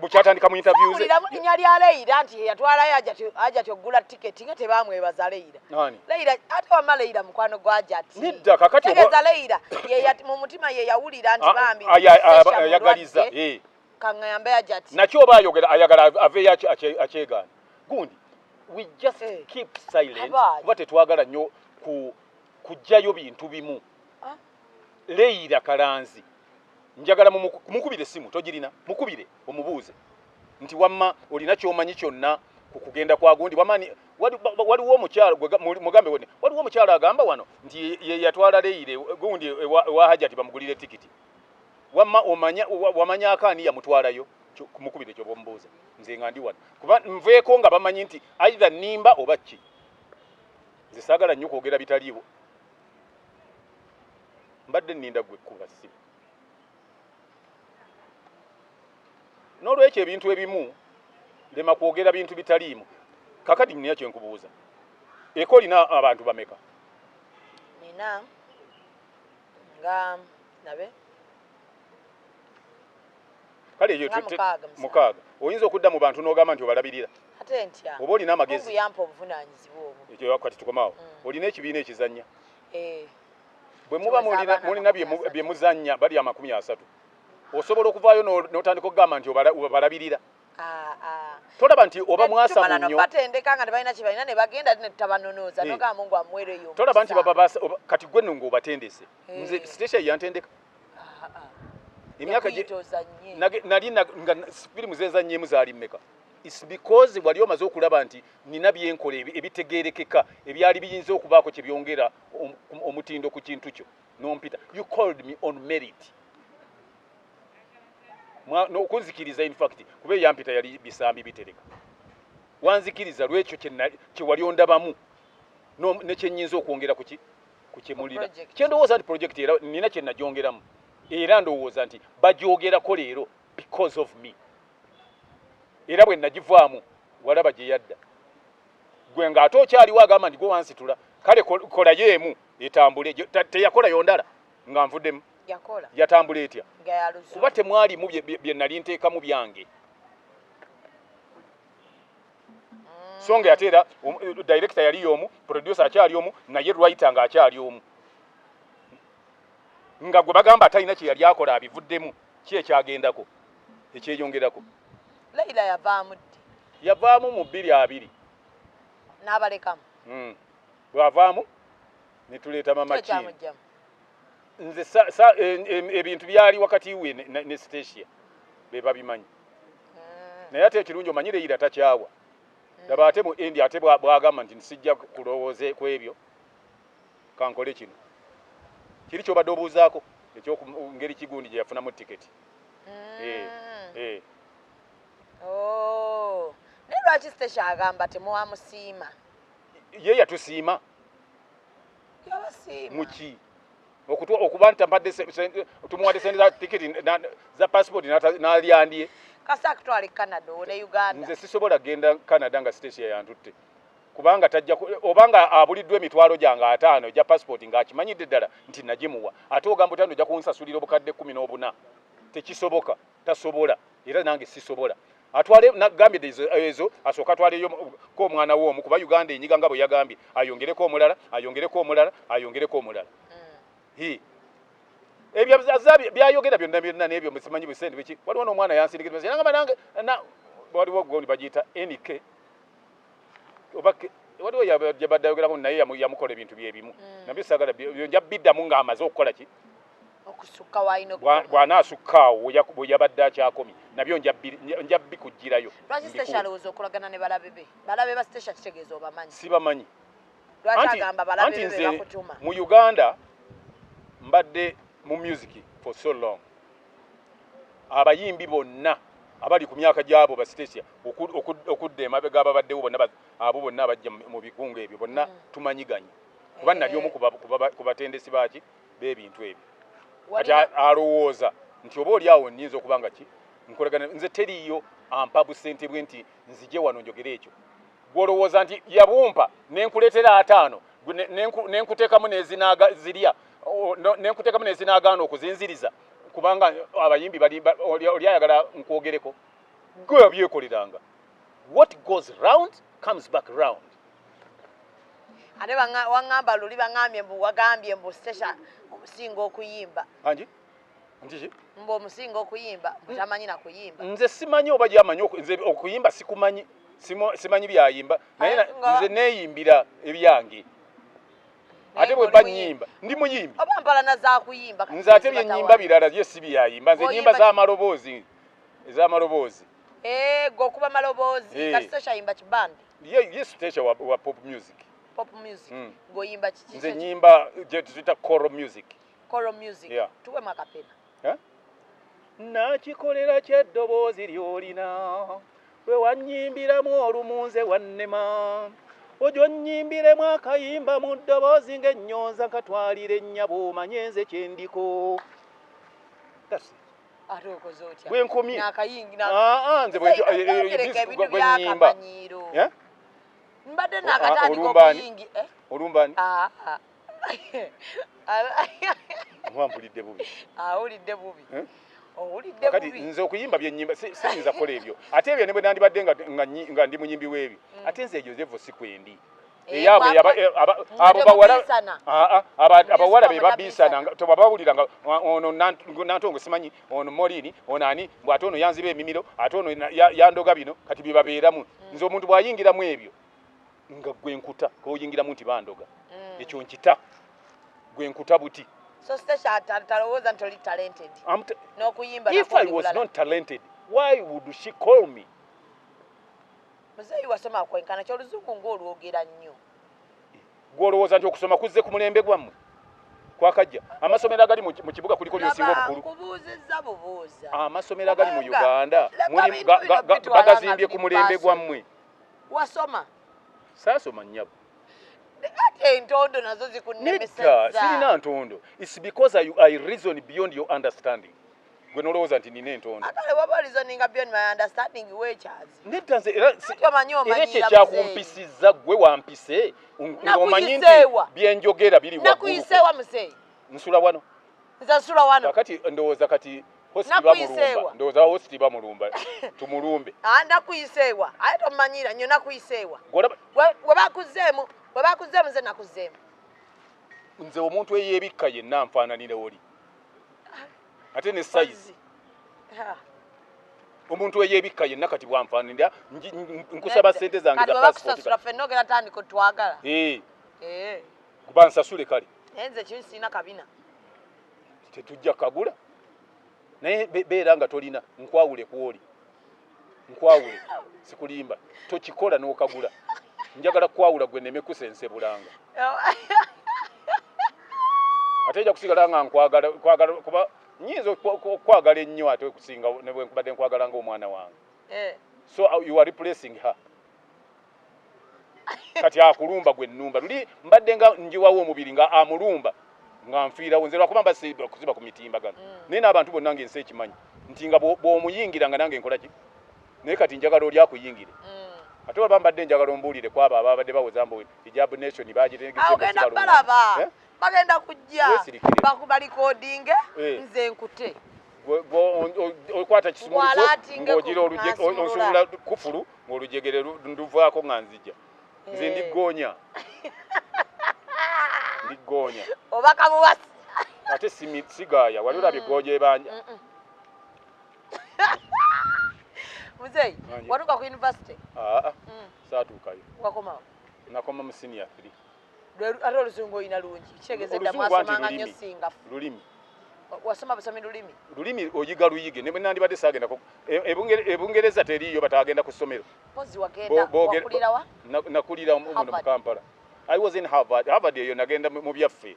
bukyatandika mu interviews linnya lya Leira nti yatwalayo ajati ogula tiketi nga tebamwebaza Leira Leira ate wamma Leira mukwano gwa ajati nidda kakati tegeza Leira mu mutima ye yawulira nti bambi ayagaliza kaŋŋambe ajati nakyo oba ayagala aveeyo akyegaana gundi we just keep silent kuba tetwagala nnyo kujjayo bintu bimu Leira Kalanzi njagala mukubire simu togirina mukubire omubuuze nti wamma olina kyomanyi kyonna ku kugenda kwa gundi wamani waliwo omukyalo mugambe wone waliwo omukyalo agamba wano nti yatwala Leire gundi wa Hajati bamugulire tikiti wamma wamanya akaani yamutwalayo mukubire kyo bomubuuza nze nga ndi wano kuba nveeko nga bamanyi nti either nimba oba ki nze saagala nnyo kwogera bitaliiwo mbadde nninda gwe kuba simu n'olwekyo ebintu ebimu lema kwogera bintu bitaliimu kakati nina kyenkubuuza eko olina abantu bameka nina nga nabe kale eyo mukaaga oyinza okudda mu bantu n'ogamba nti obalabirira ate ntya oba olina amagezi yampa obuvunaanyizibwa obwo ekyo kati tukomaawo olina ekibiina ekizannya bwe muba mulina bye muzannya bali 30 osobola okuvaayo n'otandika okugamba nti obalabirira tolaba nti oba mwasamu nnyo batendeka nga tebalina kye balina ne bagenda ne tabanonooza n'ogamba Mungu amwereyo tolaba nti kati gwe nno ng'obatendese nze station yantendeka emyaka nali nga firimu zezannyemu zaali mmeka it's because wali omaze okulaba nti nina byenkola ebitegeerekeka ebyali biyinza okubaako kye byongera omutindo ku kintu kyo n'ompita you called me on merit nokunzikiriza in fact kuba eyampita yali bisambi bitereka wanzikiriza lwekyo kye wali ondabamu nekyenyinza okwongera ku kyemulira kyendowooza nti project era nina kye nagyongeramu era ndowooza nti bajyogerako leero because of me era bwe nagivaamu walaba gye yadda gwe ng'ate okyaliwo agamba nti gwe wansitula kale kolayo emu etambule teyakolayo ndala nga nvuddemu yatambula etya kuba temwalimu bye nali nteekamu byange so nga ate era director yali omu producer akyali omu naye writer nga akyali omu nga gwe bagamba atalina kye yali akola abivuddemu ki ekyagendako ekyeyongerako Leila yavaamu ddi yavaamu mu 2 n'abalekamu bw'avaamu ne tuleeta mama ki nze ebintu byali wakati we ne Stacia be babimanyi naye ate ekirungi omanyi Leila takyawa laba ate mu India ate bwagamba nti nsijja kulowooza ku ebyo kankole kino kiri kyobadde obuuzaako ekyokungeri kigundi gye yafunamu tiketi. Naye lwaki Stasha agamba temuwamusiima? Ye yatusiima Yabasiima muki okuba ntampadde tumuwadde sente za tiketi za passport n'alyandye. kasi akutwala Canada ne Uganda. Nze sisobola genda Canada nga Stasha yantutte kubanga tajja obanga abuliddwa emitwalo gyange 5 gya passport ng'akimanyidde ddala nti nagimuwa ate ogamba otandi ojja kunsasulira obukadde 14 tekisoboka tasobola era nange sisobola atwale nagambye ezo asooka atwaleyo ko omwana w'omu kuba Uganda enyiga nga bwe yagambye ayongereko omulala ebyo byayogera byonna n'ebyo musimanyi bisende biki waliwo n'omwana yansindikiza yangamba nange waliwo gwondi bagiyita NK waliwo yabadde ayogerako naye yamukola ebintu byebimu nabyo sagala nja biddamu ng'amaze okukola ki okusukka waino bw'anaasukkaawo bwe yabadde akyakomye nabyo nja bikugirayo. Lwaki Stasha alowooza okulagana ne balabe be ba Stasha kitegeeza obamanyi? Sibamanyi. Lwaki agamba balabe be nze bakutuma? Mu Uganda mbadde mu music for so long abayimbi bonna abali ku myaka gyabo ba Stasha okudde emabega ababaddewo bonna abo bonna abajja mu bikungu ebyo bonna tumanyiganye kuba nali omu ku batendesi baki b'ebintu ebyo kati alowooza nti oba oli awo nnyinza okuba nga ki nkolagana nze teriiyo ampa busente bwe nti nzije wano njogere ekyo gw'olowooza nti yabumpa nenkuleetera 5 nenkuteekamu n'ezinaaga zirya nenkuteekamu n'ezinaagaana okuzinziriza kubanga abayimbi oli ayagala nkwogereko gwe yabyekoleranga. What goes round comes back round. Ate waŋŋamba luli baŋŋambye mbu wagambye mbu Stasha omusinga okuyimba. Anji? Ntiki? Mbu omusinga okuyimba mutamanyi na kuyimba. Nze simanyi oba gyamanyi nze okuyimba sikumanyi simanyi byayimba naye nze neeyimbira ebyange. Ate bwe banyimba ndi muyimbi. Oba mpalana za kuyimba. Nze ate byennyimba birala ye si byayimba nze nyimba z'amaloboozi ez'amaloboozi. Gwe okuba maloboozi kati Stasha ayimba kibandi. Ye Stasha wa pop music. Pop music. Ng'oyimba kiki? Nze nyimba gye tuyita choral music. Choral music. Yeah. Tuwemu akapena. Nakikolera ky'eddoboozi ly'olina bwe wannyimbiramu olumunze wannema ojo nnyimbiremu akayimba mu ddoboozi ng'ennyonza katwalire ennyabo omanye nze kye ndiko. Ate okoze otya? Bwe nkomye nze bwe nnyimba mbadde nakatandika okuyingi olumbaani wampulidde bubi awulidde bubi owulidde kati bubi nze okuyimba byennyimba siyinza kukola ebyo ate ebyo ne bwe nandibadde nga ndi muyimbi w'ebyo ate nze egyo zevo si kwendi eyabwe abawala be babisana tebabawulira nga ono nantongo simanyi ono molini ono ani mbw ate ono yanziba emimiro ate ono yandoga bino kati bye babeeramu nze omuntu bw'ayingiramu ebyo nga gwe nkuta k'oyingiramu nti bandoga ekyo nkita gwe nkuta buti. So Stasha talowooza nti oli talented n'okuyimba if I was not talented why would she call me? Muzeeyi wasoma kwenkana ky'oluzungu ng'olwogera nnyo. Gw'olowooza nti okusoma kuzze ku mulembe gwammwe kwakajja amasomero agali mu kibuga kuliko lyosinga obukulu. Nkubuuzizza bubuuza. Amasomero agali mu Uganda bagazimbye ku mulembe gwammwe. Wasoma? Saasoma nnyabo. Ate entondo nazo zikunnemesezza. Sirina ntondo. It's because I reason beyond your understanding. Gwe nolowooza nti nina entondo. Akale waba reasoning beyond my understanding weekyazi. Nedda nze era ekyo ekyakumpisizza gwe wampise ng'omanyi nti byenjogera biri waggulu. Nakuyiseewa muzeeyi. Nsula wano. Nze nsula wano. Kati ndowooza kati ndowooza hosti bamulumba tumulumbe. Nakuyiseewa aye tomanyira nnyo nakuyiseewa. We bakuzeemu nze nakuzeemu. Nze omuntu eyeebikka yenna nfaananira oli. Ate ne size. Omuntu eyeebikka yenna kati bwanfaananira nkusaba ssente zange za passport. Kati bakusasula ffenna ogera tandika otwagala. Kuba nsasule kale. Naye nze kibi sirina kabina. Tetujja kagula. Naye beera nga tolina nkwawule kw'oli. nkwawule sikulimba tokikola n'okagula njagala kwawula gwe neme kusensebulanga ate ejja kusigala nga nkwagala kuba nyinza kwagala ennyo ate okusinga ne bwe nkubadde nkwagala ng'omwana wange so you are replacing her kati akulumba gwe nnumba luli mbadde nga njiwawo omubiri nga amulumba nga nfiirawo nze lwakuba mbasiba kuziba ku mitimbagano naye n'abantu bonna ng'ensi ekimanyi nti nga bw'omuyingira nga nange nkola ki naye kati njagala oli akuyingire ate oba mbadde njagala ombuulire ku abo ababadde bawoza mbu hijab nation bagenda balaba bagenda kujja bakuba likodinge nze nkute okwata kisumuluzo ng'ogira onsumula kufulu ng'olujegere nduvaako nga nzija nze ndigoonya oba kamuwasi ate sigaaya wali olabye goonya ebanja muzeyi watuuka ku university saatuukayo wakomawo nakoma mu senior 3 ate oluzungu olina lungi kitegeeza edda mwasomanga nnyo singafu lulimi wasoma busomi lulimi oyiga luyige ne bwe nandibadde saagenda ebungereza teriiyo batagenda ku ssomero pozi wagenda wakulirawa nakulira muno mu Kampala I was in Harvard eyo nagenda mu byaffe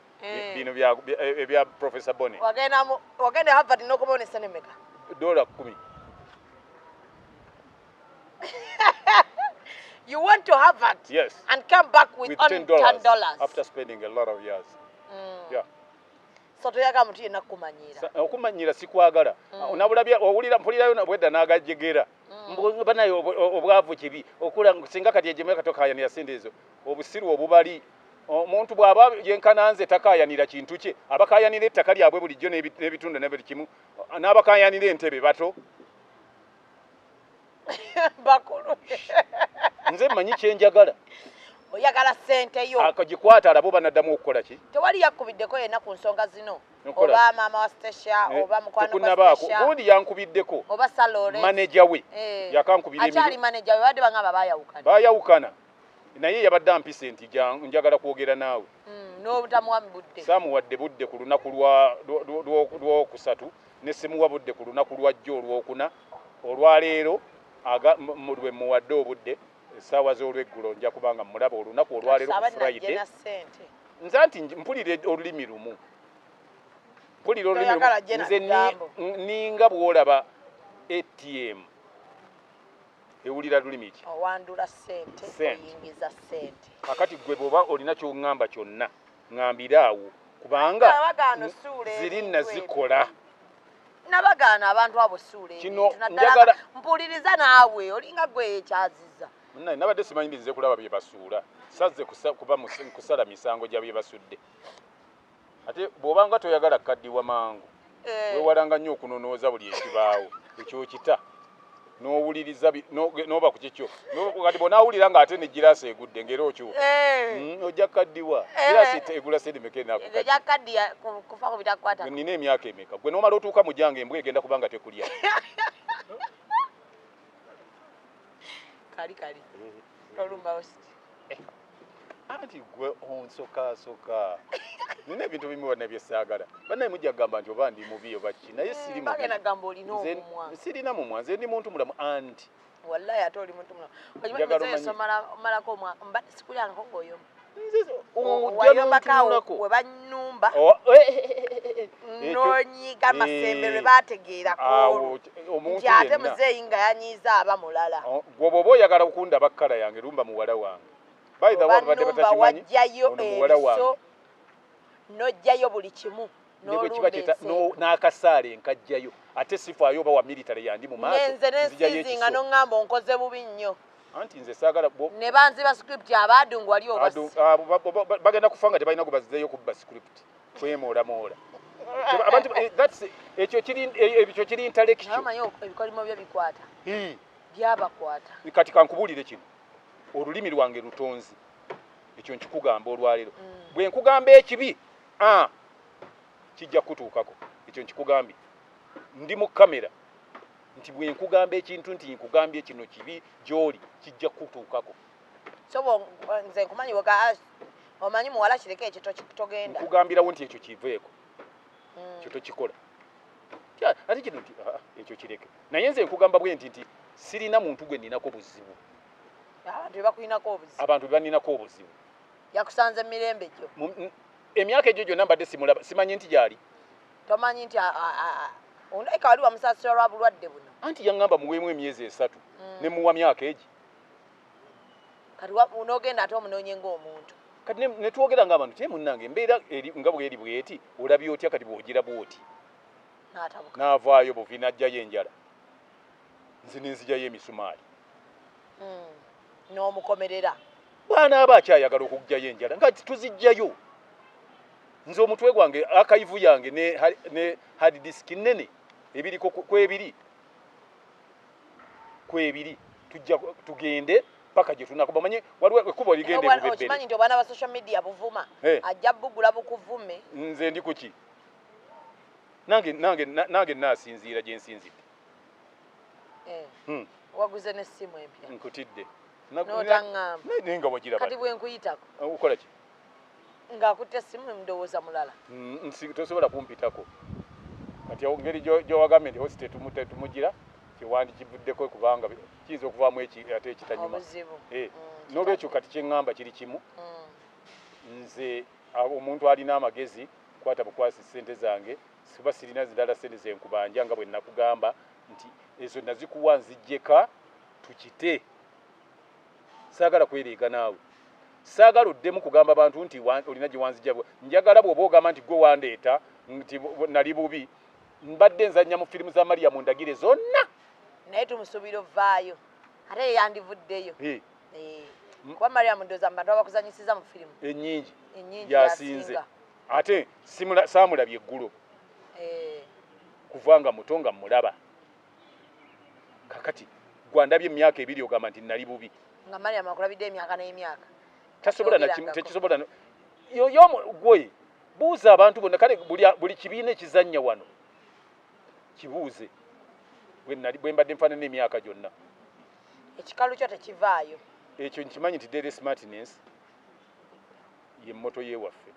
bino ebya Professor Bone wagenda Harvard n'okuboonesa n'emmeka $10 You went to Harvard and come back with only $10 after spending a lot of years. Yeah. So toyaga muntu yenna kumanyira. Okumanyira sikwagala. Nabulabya owulira mpulirayo nabwedda nagajegera. Banayo obwavu kibi okula singa kati ejemeka tokayanira sendezo. Obusiru obubali omuntu bwaba yenkananze takayanira kintu kye abakayanira ettaka lyabwe bulijjo n'ebitundu n'ebiri kimu n'abakayanira entebe bato. Bakulu. Nze manyi kyenjagala. Oyagala ssente yo. Akagikwata alabo banaddamu okukola ki? Tewali yakubiddeko yenna ku nsonga zino. Oba maama wa Stasha, oba mukwano kwa Stasha. Gundi yankubiddeko. Oba Salore. Manager we. Yakankubira emiru. Achali manager we badde bangaba bayawukana. Bayawukana. Naye yabadde ampisa nti njagala kwogera naawe. N'obutamuwa budde. Samuwadde budde ku lunaku lw'okusatu ne simuwa budde ku lunaku lwa jjo olwokuna olwaleero lwe muwadde obudde essaawa z'olweggulo nja kubanga mulaba olunaku olwaleero ku Friday nze nti mpulire olulimi lumu nze ninga bw'olaba ATM ewulira lulimi ki owandula ssente oyingiza ssente kakati gwe bw'oba olina ky'oŋŋamba kyonna ŋŋambira awo kubanga zirinna zikola nabagaana abantu abo suule kino njagala mpuliriza naawe olinga gwe ekyaziza naye nabadde simanyirize kulaba bye basuula sazze kuba kusala misango gya bye basudde ate bw'obanga toyagala kaddiwa mangu weewalanga nnyo okunonooza buli ekibaawo ekyokita n'owuliriza n'oba ku kikyo kati bw'onaawulira ng'ate ne giraasi egudde ng'era okyuka ojja kaddiwa giraasi egula sente meka enaakukaddiwa nina emyaka emeka gwe n'omala otuuka mu gyange embwa egenda kubanga tekulya kali olumbawo anti gwe onsokasoka nina ebintu bimu bana byesaagala bannaye mujja kugamba nti oba ndi mubi oba ki naye sirina mumwa nze ndi muntu mulamu anti wallahi ate oli muntu mulamu omalako sikulyangako ng'oyoma wayombakawo we banyumba n'onyiga masembe lwe baategeerako nti ate muzeeyi nga yanyiiza aba mulala gwoba oba oyagala okundaba kkala yange lumba muwala wange obannumba wajjayo ebiso n'ojjayo buli kimu n'akasaale nkajjayo ate sifaayo oba wa military yandi mu maaso nenze nensizinga n'oŋŋamba onkoze bubi nnyo anti nze saagala ne banziba script abaadungu wali bagenda kufa nga tebalina gubazizeeyo kubba script kwemoolamoola ekyo kiri intellectual omanyi ebikolimo byo bikwata byabakwata kati kankubuulire kino olulimi lwange lutonzi ekyo nkikugamba olwaleero bwe nkugamba ekibi kijja kutuukako ekyo nkikugambye ndi mu kamera nti bwe nkugamba ekintu nti nkugambye kino kibi gy'oli kijja kutuukako so nze nkumanyi omanyi muwala kireke ekyo togenda nkugambirawo nti ekyo kiveeko ekyo tokikola ate kino nti ekyo kireke naye nze nkugamba bwe nti sirina muntu gwe ninako buzibu abantu bakuinako obuzibu abantu baninako obuzibu yakusanze mirembe gyo emyaka egyo gyonna mbadde simulaba simanyi nti gyali tomanyi nti ondeka wali wamusasira lwa bulwadde buno anti yaŋŋamba muweemu emyezi 3 ne muwa myaka egi kati unogenda ate omunoonye ng'omuntu kati ne twogera ng'abantu kye munnange embeera nga bweri bweti olabye otya kati bw'ogira bwoti n'atabuka n'avaayo buvi n'ajjayo enjala nze nenzijjayo emisumaali n'omukomerera bwana aba akyayagala okugjayo enjala nga tuzijjayo nze omutwe gwange akayivu yange ne hard disk nnene ebiriko kwebiri tujja tugende paka gye tunakuba manye waliwo ekkubo ligende bubebbere okimanyi nti obwana ba social media buvuma ajja bugula bukuvume nze ndi kuki nange nasinziira gye nsinzidde waguze n'essimu empya nkutidde n'otaŋŋamba nga wagira kati bwe nkuyitako ukola ki ng'akutte essimu ndowooza mulala tosobola kumpitako kati ngeri gyowagambye nti hosi tetumugira kyewandikivuddeko kubanga kiyinza okuvaamu ate ekitanyuma n'olwekyo kati kyeŋŋamba kiri kimu nze omuntu alina amagezi kwata bukwasi ssente zange siba sirina zidala ssente zenkubanja nga bwe nakugamba nti ezo nazikuwa nzijjeka tukite saagala kwereega naawe saagala oddemu kugamba abantu nti olina gye wanzijja njagala bw'oba ogamba nti gwe wandeeta nti nali bubi mbadde nzannya mu firimu za Mariamu Ndagire zonna naye tumusuubira ovaayo ate yandivuddeyo kuba Mariamu Ndoza mu bantu abakuzanyisiza mu firimu ennyingi yasinze ate saamulabye eggulo kuva nga muto nga mulaba kakati gwandabye emyaka 2 ogamba nti nali bubi nga Mariamu akulabidde emyaka n'emyaka tekisobola yoyo gwe buuza abantu bonna kale buli kibiina ekizannya wano kibuuze bwe mbadde nfaanana emyaka gyonna ekikalu kyo tekivaayo ekyo nkimanyi nti Daily Smartness ye mmoto yeewaffe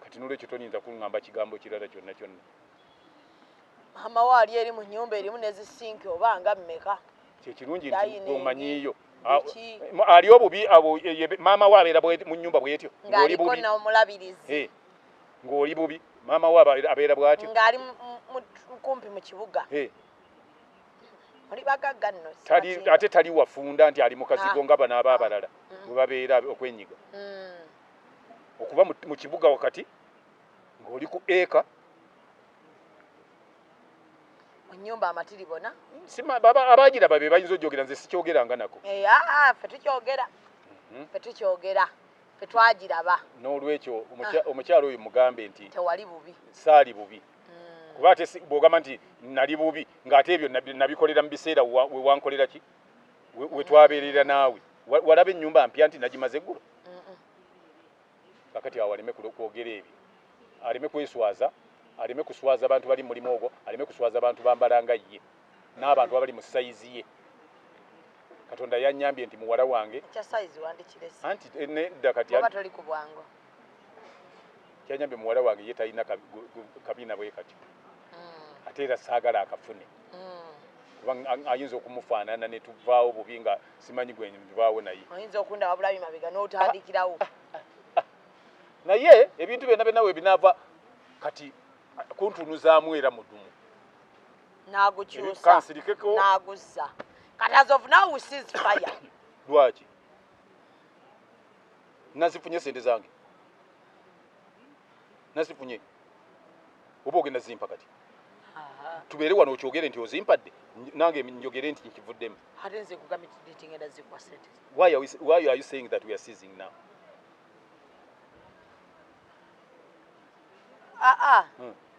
kati n'olwekyo tonyinza kuŋŋamba kigambo kirala kyonna kyonna maama we ali eri mu nnyumba erimu nezisinki oba nga mmeka kyekirungi nti omanyiiyo ali obubi abo maama we abeera mu nnyumba bwetyo ng'ali n'omulabirizi ng'oli bubi maama we abeera bwatyo ng'ali kumpi mu kibuga oli bagagga nno ate tali wafunda nti ali mu kazigo nga bano aba abalala bwe babeera okwenyiga okuba mu kibuga wakati ng'oli ku eka mu nnyumba amatiri bona abagiraba be bayinza ogyogera nze sikyogeranga nako ffe tukyogera ffe twagiraba n'olwekyo omukyalo oyo mugambe nti tewali bubi saali bubi kuba ate bw'ogamba nti nali bubi ng'ate ebyo nabikolera mu biseera we wankolera ki we twabeerera naawe walaba ennyumba mpya nti nagimaze eggulo kakati awo aleme kwogera ebyo aleme kweswaza aleme kuswaza abantu bali mulimu ogwo aleme kuswaza abantu bambala nga ye n'abantu abali mu sayizi ye katonda yannyambye nti muwala wange anti nedda kati kyanyambye muwala wange ye talina kabiina bwe kati ate era saagala akafune kuba ayinza okumufaanana ne tuvaawo bubi nga simanyi gwe tuvaawo naye oyinza okundaba bulabi mabega n'otandikirawo naye ebintu byonna byonawe binaava kati kuntunuzaamu era mudumu n'agukyusa n'aguzza kati as of now we cease fire lwaki nazifunye sente zange nazifunye oba ogenda zimpa kati tubeere wano okyogere nti ozimpadde nange njogere nti nkivuddemu ate nze kugambye tingenda zikuwa sente why are you saying that we are seizing now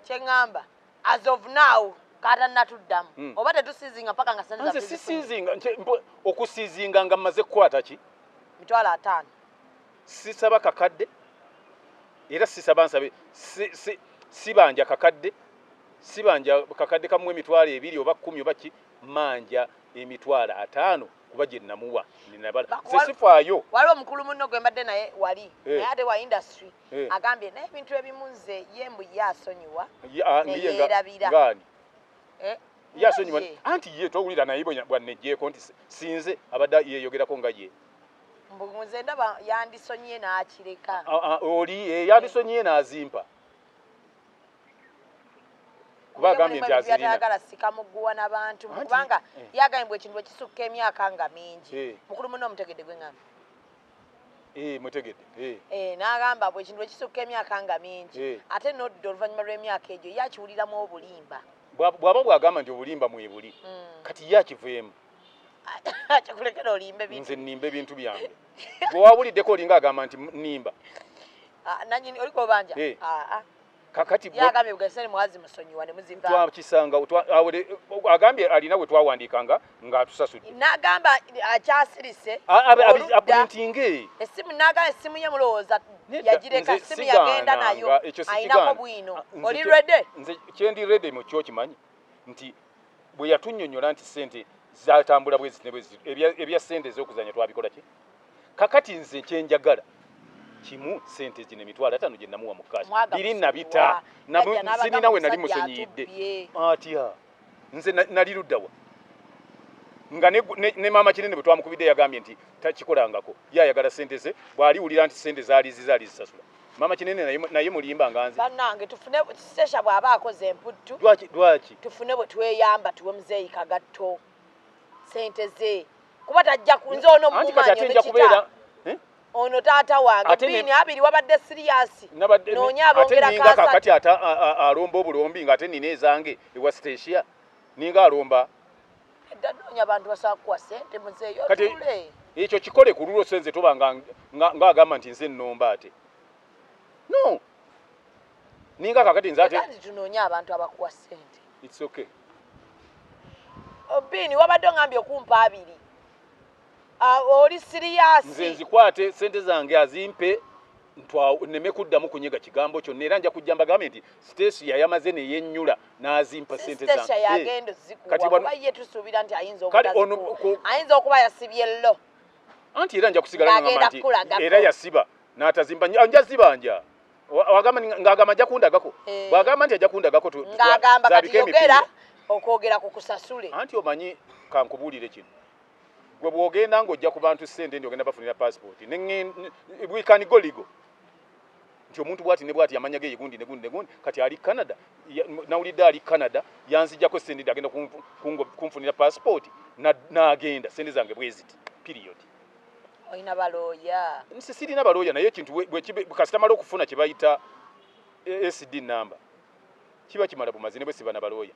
kyeŋŋamba as of now kata natuddamu oba tetusizinga mpaka nga sente nze sisizinga okusizinga nga mmaze kukwata ki mitwalo 5 sisaba kakadde era sisaba nsabe sibanja kakadde sibanja kakadde kamwe emitwalo 2 oba 10 oba ki manja emitwalo 5 kuba gye namuwa ninabala sifaayo waliwo omukulu munno gwe mbadde naye wali naye ate wa industry agambye naye ebintu ebimu nze ye mbu ye asonyiwa neyeerabira yasonyiwa anti ye towulira naye bwannejjeeko nti sinze abadde yeeyogerako nga ye nze ndaba yandisonyiye n'akireka oli yandisonyiye n'azimpa kuba agambye nti azirina byatayagala sikamuguwa n'abantu kubanga yagambye ekintu bwe kisukka emyaka nga mingi mukulu muno omutegedde gwe ngamba mutegedde n'agamba bwe ekintu bwe kisukka emyaka nga mingi ate nodda oluvannyuma lw'emyaka egyo yakiwuliramu obulimba bw'aba bw'agamba nti obulimba mwebuli kati ye akiveemu kyakulekera olimba nze nnimba ebintu byange gwe wawuliddeko olinga agamba nti nnimba nanyini oliko obanja kakati yagambye bugasene mwazi musonyiwa ne muzimba twakisanga agambye alina bwe twawandiikanga ng'atusasudde n'agamba akyasirise aprintinge essimu n'agamba essimu ye mulowooza yagireka essimu yagenda nayo ayinako bwino oli rede nze kyendi rede mu kyokimanyi nti bwe yatunnyonnyola nti sente zatambula bwezi ebya sente ez'okuzanya twabikola ki kakati nze kyenjagala kimu sente zino emitwalo 5 gye namuwa mu kashi biri nabita sinina we nali musenyidde atya nze nali luddawa nga ne maama kinene bwe twamukubidde yagambye nti takikolangako yayagala sente ze bw'aliwulira nti sente zaali zisasula maama kinene naye mulimba nga nze bannange tufune sesha bw'aba akoze emputtu lwaki tufune bwe tweyamba tuwe muzeeyi kagatto sente ze kuba tajja kunze ono mumumanyi ono taata wange bini abiri wabadde siriyasi noonya abongera kasa kakati alomba obulombi ng'ate nina ezange ewa statia ninga alomba edda noonya abantu basaba kuwa sente muzeeyo tule ekyo kikole ku lulwo senze toba ng'agamba nti nze nnomba ate no ninga kakati nze ate tunoonya abantu abakuwa sente it's okay bini wabadde ongambye okumpa abiri oli siriyasi nze nzikwate sente zange azimpe nneme kuddamu kunyega kigambo kyonna era nja kujja mbagambe nti Stacia yamaze neyennyula n'azimpa sente zange Stacia yagenda zikuwa kuba ye tusuubira nti ayinza okuba yasibye llo anti era nja kusigala ngamba nti era yasiba n'atazimpa nja zibanja ng'agamba ajja kundagako bw'agamba nti ajja kundagako ng'agamba kati yogera okwogera ku kusasule anti omanyi kankubuulire kino gwe bw'ogenda ng'ojja ku bantu ssente ndi ogenda bafunira passport bwikanigoligo nti omuntu bwati ne bwati yamanya ge gundi negundi kati ali Canada nawulidde ali Canada yanzijjako ssente ndi agenda kunfunira passport n'agenda ssente zange bweziti period oyina balooya nsi sirina balooya naye ekintu bwekasitamala okufuna kye bayita SD number kiba kimala bumazine bwe siba na balooya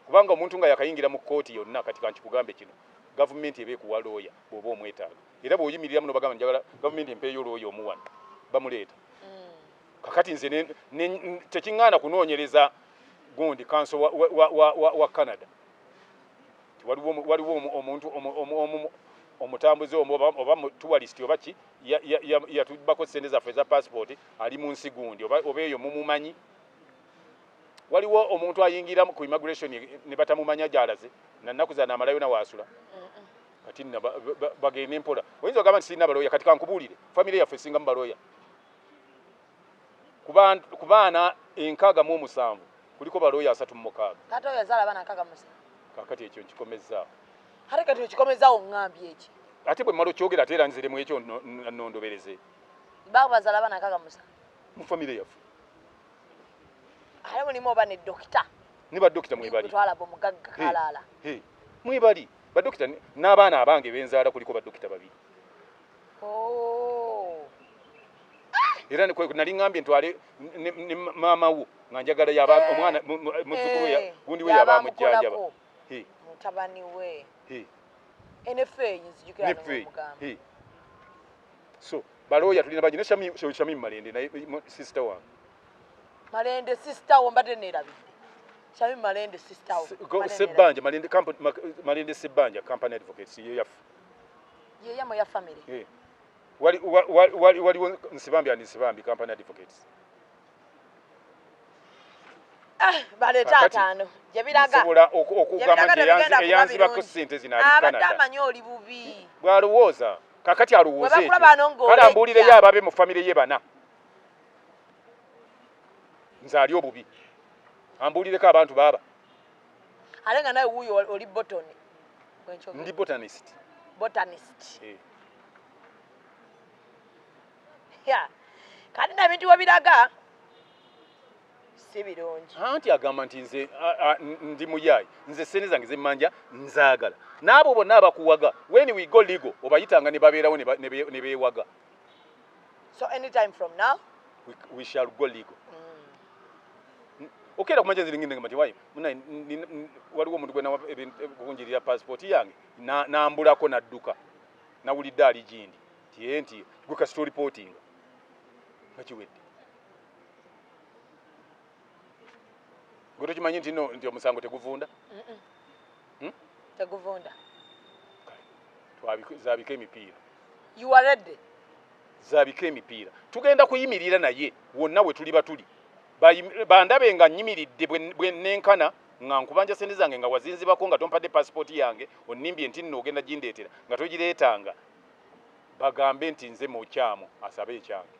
kubanga omuntu nga yakayingira mu kkooti yonna kati kankikugambe kino gavumenti ebe kuwa looya bw'oba omwetaaga era bw'oyimirira muno bagamba njagala gavumenti empeeyo looya omuwano bamuleeta kakati nze tekiŋŋaana kunoonyereza gundi kanso wa Canada waliwo omuntu omutambuze oba tourist oba ki yatubako ssente zaffe eza passport ali mu nsi gundi oba eyo mumumanyi waliwo omuntu ayingira ku immigration ne batamumanya gy'alaze nannaku zana amalayo nawaasula kati bagenda empola oyinza ogamba nti sirina balooya kati kankubuulire famire yaffe esingamu balooya ku baana 67 kuliko balooya 36 kati oyo yazaala abaana 67 kakati ekyo nkikomezzaawo ate kati okikomezzaawo ŋŋambye eki ate bwe mmala okyogera ate era nziremu ekyo nnondobereze baabo bazaala abaana 67 mu famire yaffe ate mulimu oba ne dokita ne badokita mwebali twalaba omugagga kalaala mwebali badokita n'abaana abange benzaala kuliko badokita babiri era nali ŋŋambye ntwale ne maama wo nga njagala omwana muzzukulu gundi we yaba amujjanjaba mutabani we enefeeyi nzijukira n'omugamba so balooya tulina bangi ne Shamim Malende naye sister wange Malende sister wo mbadde neerabidde Shamim Malende sister wo Sebbanja Malende Sebbanja company advocates ye yaffe ye yamo ya family waliwo Nsibambi company advocates baleta ataano gye biraga nsobola okugamba nti eyanzibako ssente zino ali Canada abadde amanyi oli bubi bw'alowooza kakati alowooza ekyo kale ambuulireyo ababe mu famire ye bana nze ali obubi ambuulireko abantu baaba alenga nawe wuyo oli botany ndi botanist ya kati nabintu wabiraga si birungi anti agamba nti nze ndi muyayi nze sente zange zemmanja nzaagala n'abo bonna abakuwaga when we go legal obayitanga ne babeerawo ne beewaga so anytime from now we shall go legal okera kumanja zilingine ngati wayi waliwo omuntu gwe nakunjirira passport yange nambulako nadduka nawulidde ali gindi nti gwe kasito reporting kakiwedde gwe tokimanyi nti omusango teguvunda teguvunda zabika emipiira you are ready zabika emipiira tugenda kuyimirira naye wonna we tuli batuli bandabe nga nyimiridde bwe nenkana nga nkubanja sente zange nga wazinzibako nga tompadde passport yange onimbye nti nno ogenda gindeetera nga togireetanga bagambe nti nze mu kyamo asabe ekyange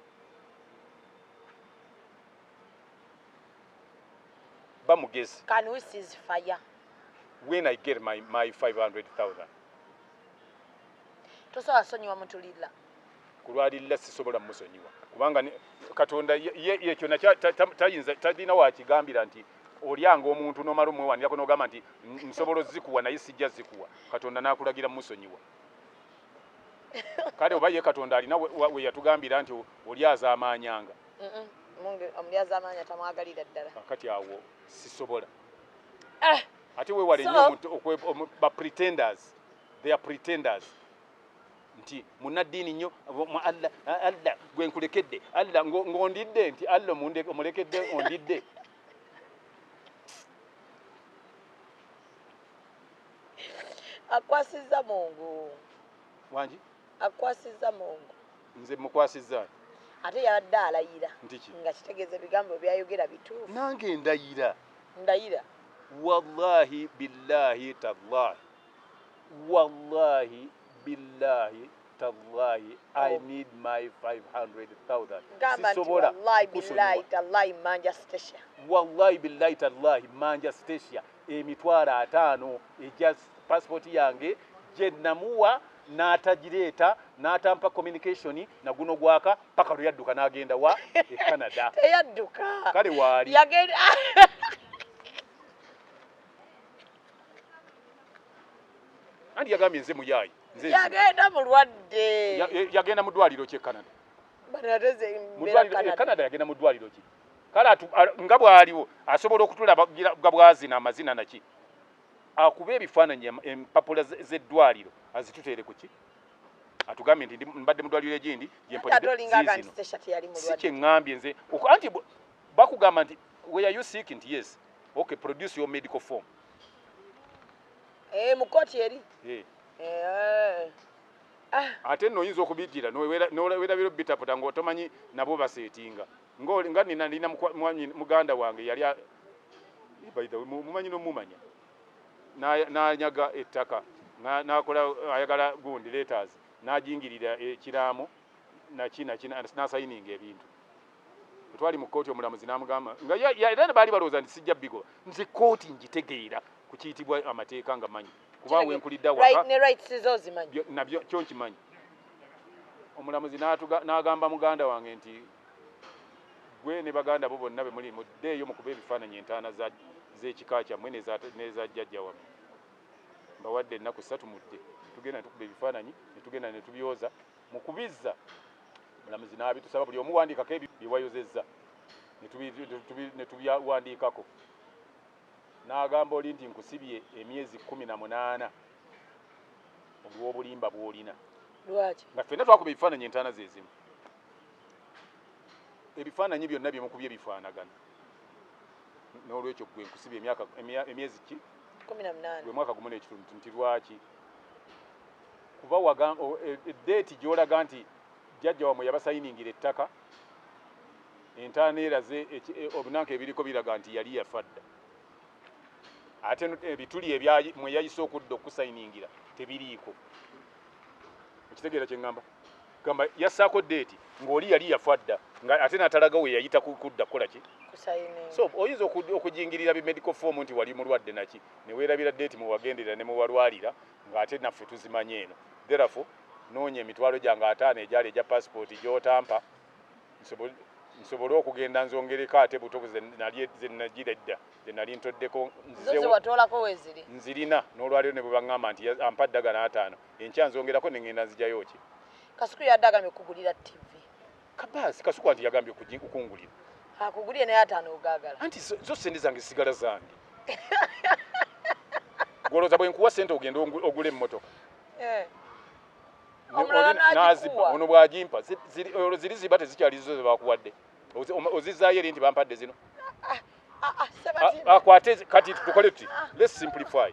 bamugezi can we cease fire when I get my 500,000 tosobola sonyiwa mutulira kulwalirira sisobola musonyiwa kubanga katonda ye kyonna tayinza talina wakigambira nti olyanga omuntu nomala omwewanirako n'ogamba nti nsobola zikuwa naye sijja zikuwa katonda n'akulagira musonyiwa kale oba ye katonda alina we yatugambira nti olyazaamaanyanga omulyazaamaanya tamwagalira ddala kati awo sisobola ate wewale nnyo ba pretenders they are pretenders nti munaddiini nnyo Allah gwe nkulekedde Allah ng'ondidde nti Allah omulekedde ondidde akwasizza Mungu wangi akwasizza Mungu nze mukwasizza ate yabadde alayira Ndiki? nga kitegeeza ebigambo byayogera bituufu nange ndayira wallahi billahi tallahi wallahi billahi tallahi I need my 500,000 gamba nti wallahi billahi tallahi manja station wallahi billahi tallahi manja station emitwalo 5 eja passport yange gye namuwa n'atagireeta n'atampa communication na guno gwaka paka luyadduka n'agenda wa Canada teyadduka kale waali yagenda andi yagambye nze muyayi yagenda mulwadde yagenda mu ddwaliro ki Canada Canada yagenda mu ddwaliro ki kale nga bwaliwo asobola okutulaba bwazina amazina naki akuba ebifaananyi empapula z'eddwaliro azituteere ku ki atugambye nti mbadde mu ddwaliro egindi si kyeŋŋambye nze anti bakugamba nti were you sick nti yes okay produce your medical form mu kooti eri ate nno oyinza okubijjira n'owerabiro bitaputa ng'otomanyi nabo baseetinga nga nina muganda wange yali mumanyi n'omumanya n'anyaga ettaka n'akola ayagala gundi letters n'ajingirira ekiraamo n'asayininga ebintu twali mu kooti omulamuzi n'amugamba nga era baali balowooza nti sijja bigo nze kooti ngitegeera ku kiyitibwa amateeka nga manyi kuba wenkulidde nabyo kyo nkimanyi omulamuzi n'agamba muganda wange nti gwe ne baganda bo bonna be muli muddeeyo mukuba ebifaananyi entaana z'ekika kyammwe n'eza jjajja wammwe mbawadde ennaku 3 mudde tugenda ne tukuba ebifaananyi ne tugenda ne tubyoza mu kubizza omulamuzi n'abitusaba buli omu wandiikako byewayozezza ne tubyawandiikako n'agamba oli nti nkusibye emyezi 18 olw'obulimba bw'olina nga ffenna twakuba ebifaananyi entaana zezimu ebifaananyi byonna byemukubye bifaanagana n'olwekyo gwe nkusibye emyezi ki 18 gwe mwaka gumu n'ekitundu nti lwaki kuba eddeeti gy'olaga nti jjajja wamwe yabasayiningira ettaka entaana eraze obunanka ebiriko biraga nti yali yafadda ate ebituli mwe yayise okudda okusayiningira tebiriiko ekitegeera kye ŋŋamba gamba yassaako deeti ng'oli yali yafadda ate n'atalaga we yayita kudda kukola ki kusayini so oyinza okujingirira bi medical form nti wali mulwadde naki ne weerabira date mu wagendera ne mu walwalira ng'ate naffe tuzimanye eno therefore noonya emitwalo gyange 5 egyali egya passport gy'otampa nsobole okugenda nzongereko ate buto ze nagira edda ze nali ntoddeko nzirina n'olwaliro ne bwe baŋŋamba nti ampa ddagala 5 enkya nzongerako ne ŋŋenda nzigyayo ki Kasuku yaddagamye okugulira TV kabaasi Kasuku anti yagambye okungulira akugulire naye 5 ogaagala anti zo sente zange sigala zange gwolooza bwe nkuwa sente ogenda ogula emmotoka ono bw'agimpa ziri ziba tezikyali zizo ze bakuwadde ozizaayo eri nti bampadde zino akwate kati tukole tuti let's simplify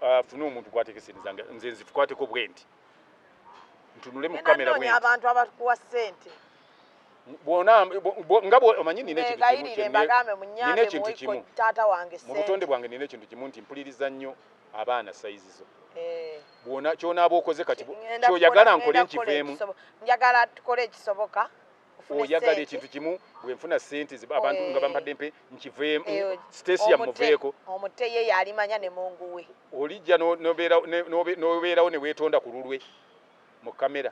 afune omuntu kwateko sente zange nze nzikwateko bwe nti ntunule mu kamera bwe nti abantu abakuwa sente nga omanyi nina ekintu kimu mu butonde bwange nina ekintu kimu nti mpuliriza nnyo abaana sayizizo bwona kyonaaba okoze kati kyoyagala nkole nkiveemu njagala tukole ekisoboka oyagala ekintu kimu bwe nfuna sente abantu nga bampadde mpe nkiveemu station muveeko omute ye yalimanya ne mungu we olijja n'obeerawo ne weetonda ku lulwe mu kamera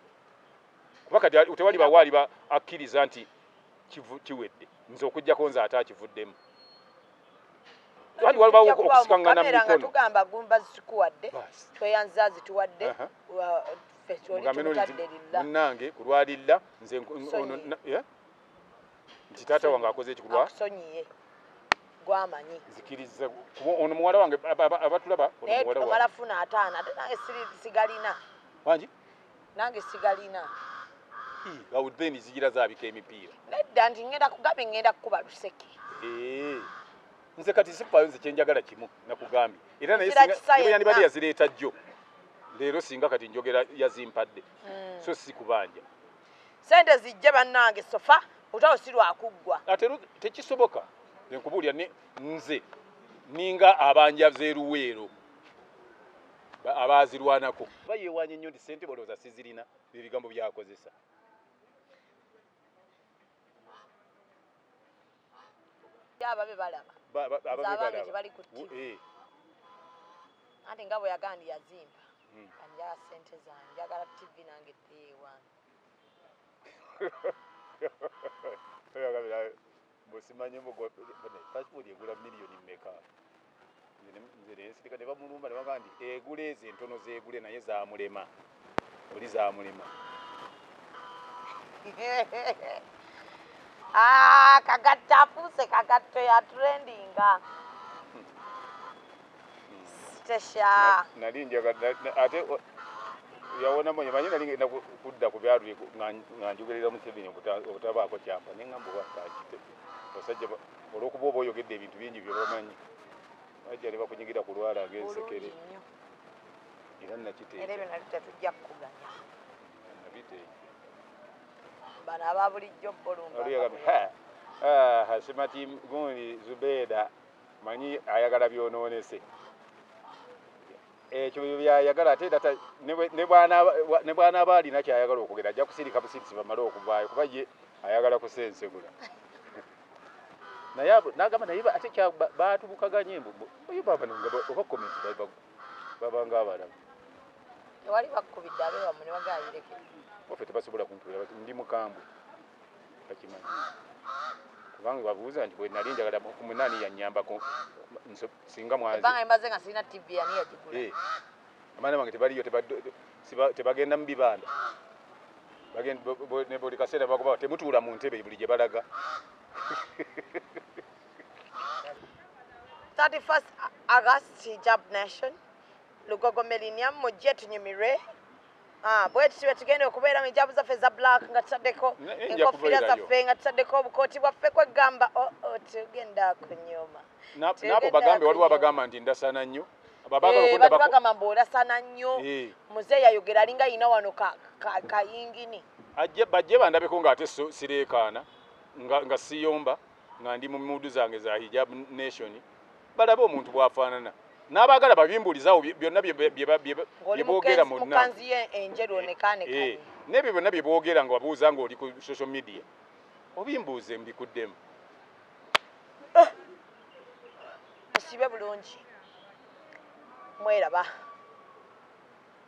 kuba kati tewali bawaali akkiriza nti kiwedde nze okujjako nze ate akivuddemu wali walibawo okusikangana mu mikono tugamba gumba zitukuwadde tweyanza zituwadde munnange kulwalirira nze nti taata wange akoze ekikulwa akusonyiye gwamanyi zikiriza ono muwala wange abatulaba omala funa 5 ate nange sigalina wangi nange sigalina gawudeni zigira zabika emipiira nedda nti ngenda kugambye ngenda kukuba luseke nze kati sifayo nze kyenjagala kimu nakugambye era naye yandibadde yazireeta jjo leero singa kati njogera yazimpadde so si kubanja sente zijje bannange sofa utawo si lwakuggwa ate tekisoboka nkubuulira nze ninga abanja zeeruweero abaazirwanako bayeewanye nnyo nti sente bolooza sizirina ebigambo byakozesa ababe balaba tebali ku TV ate nga bwe yagandi yazimba anjala sente zange njagala TV nange ewange bwesimanye pasipoti egula miliyoni mmeka nze nensirika ne bamulumba ne bagamba nti egula ezo entono zeegule naye zamulema oli zamulema kagatta afuuse kagatto ya trendinga tesha nali njagala ate yawonamu manyi nali ngenda kudda ku byaluli nga njogerera Museveni obutabaako kyampa naye ngamba wakakite basajja olw'okuba oba oyogedde ebintu bingi byebamanyi bajja ne bakunyigira ku lwala ng'ensekere era nakiteeka era ebyo nali tetujja kukuganya nabiteeka bano aba bulijjo bolumba Hashimati gundi Zubeda manyi ayagala byonoonese ekyo byayagala ate data ne bwana abaalina kyayagala okwogera ajja kusirika busirisi bamale okuvaayo kuba ye ayagala kusensegula naye nagamba naye ate baatubukaganye oyo baba oba komenti babanga abalamu tewali bakkubidde abeewamu ne bagayireke ofe tebasobola kuntula ndi mukambwe bakimanyi kubanga babuuza nti bwe nali njagala kumunani yannyambako singa mwazi ebbanga embaze nga sirina TV yani yagigula abaana bange tebaliyo tebagenda mu bibanda ne buli kaseera bagoba temutuula mu ntebe buli gye balaga 31st August Hijab Nation Lugogo Millennium mujje tunyumirwe bwe tusibe tugende okubeera mu hijabu zaffe za black nga tutaddeko enkofiira zaffe nga tutaddeko obukooti bwaffe kwegamba tugenda kunyuma nabo bagambe waliwo abagamba nti ndasana nnyo bagamba mbu olasana nnyo muzeeyi yayogera alinga alina wano kayingini bajje bandabeko ng'ate sireekaana nga siyomba nga ndi mu mudu zange za Hijab Nation balabe omuntu bwafaanana n'abaagala babimbulizawo byonna byeboogera mukanzi ye enjeru onekaanekanye n'ebyo byonna byeboogera nga wabuuza ng'oli ku social media obimbuuze mbikuddemu musibe bulungi mweraba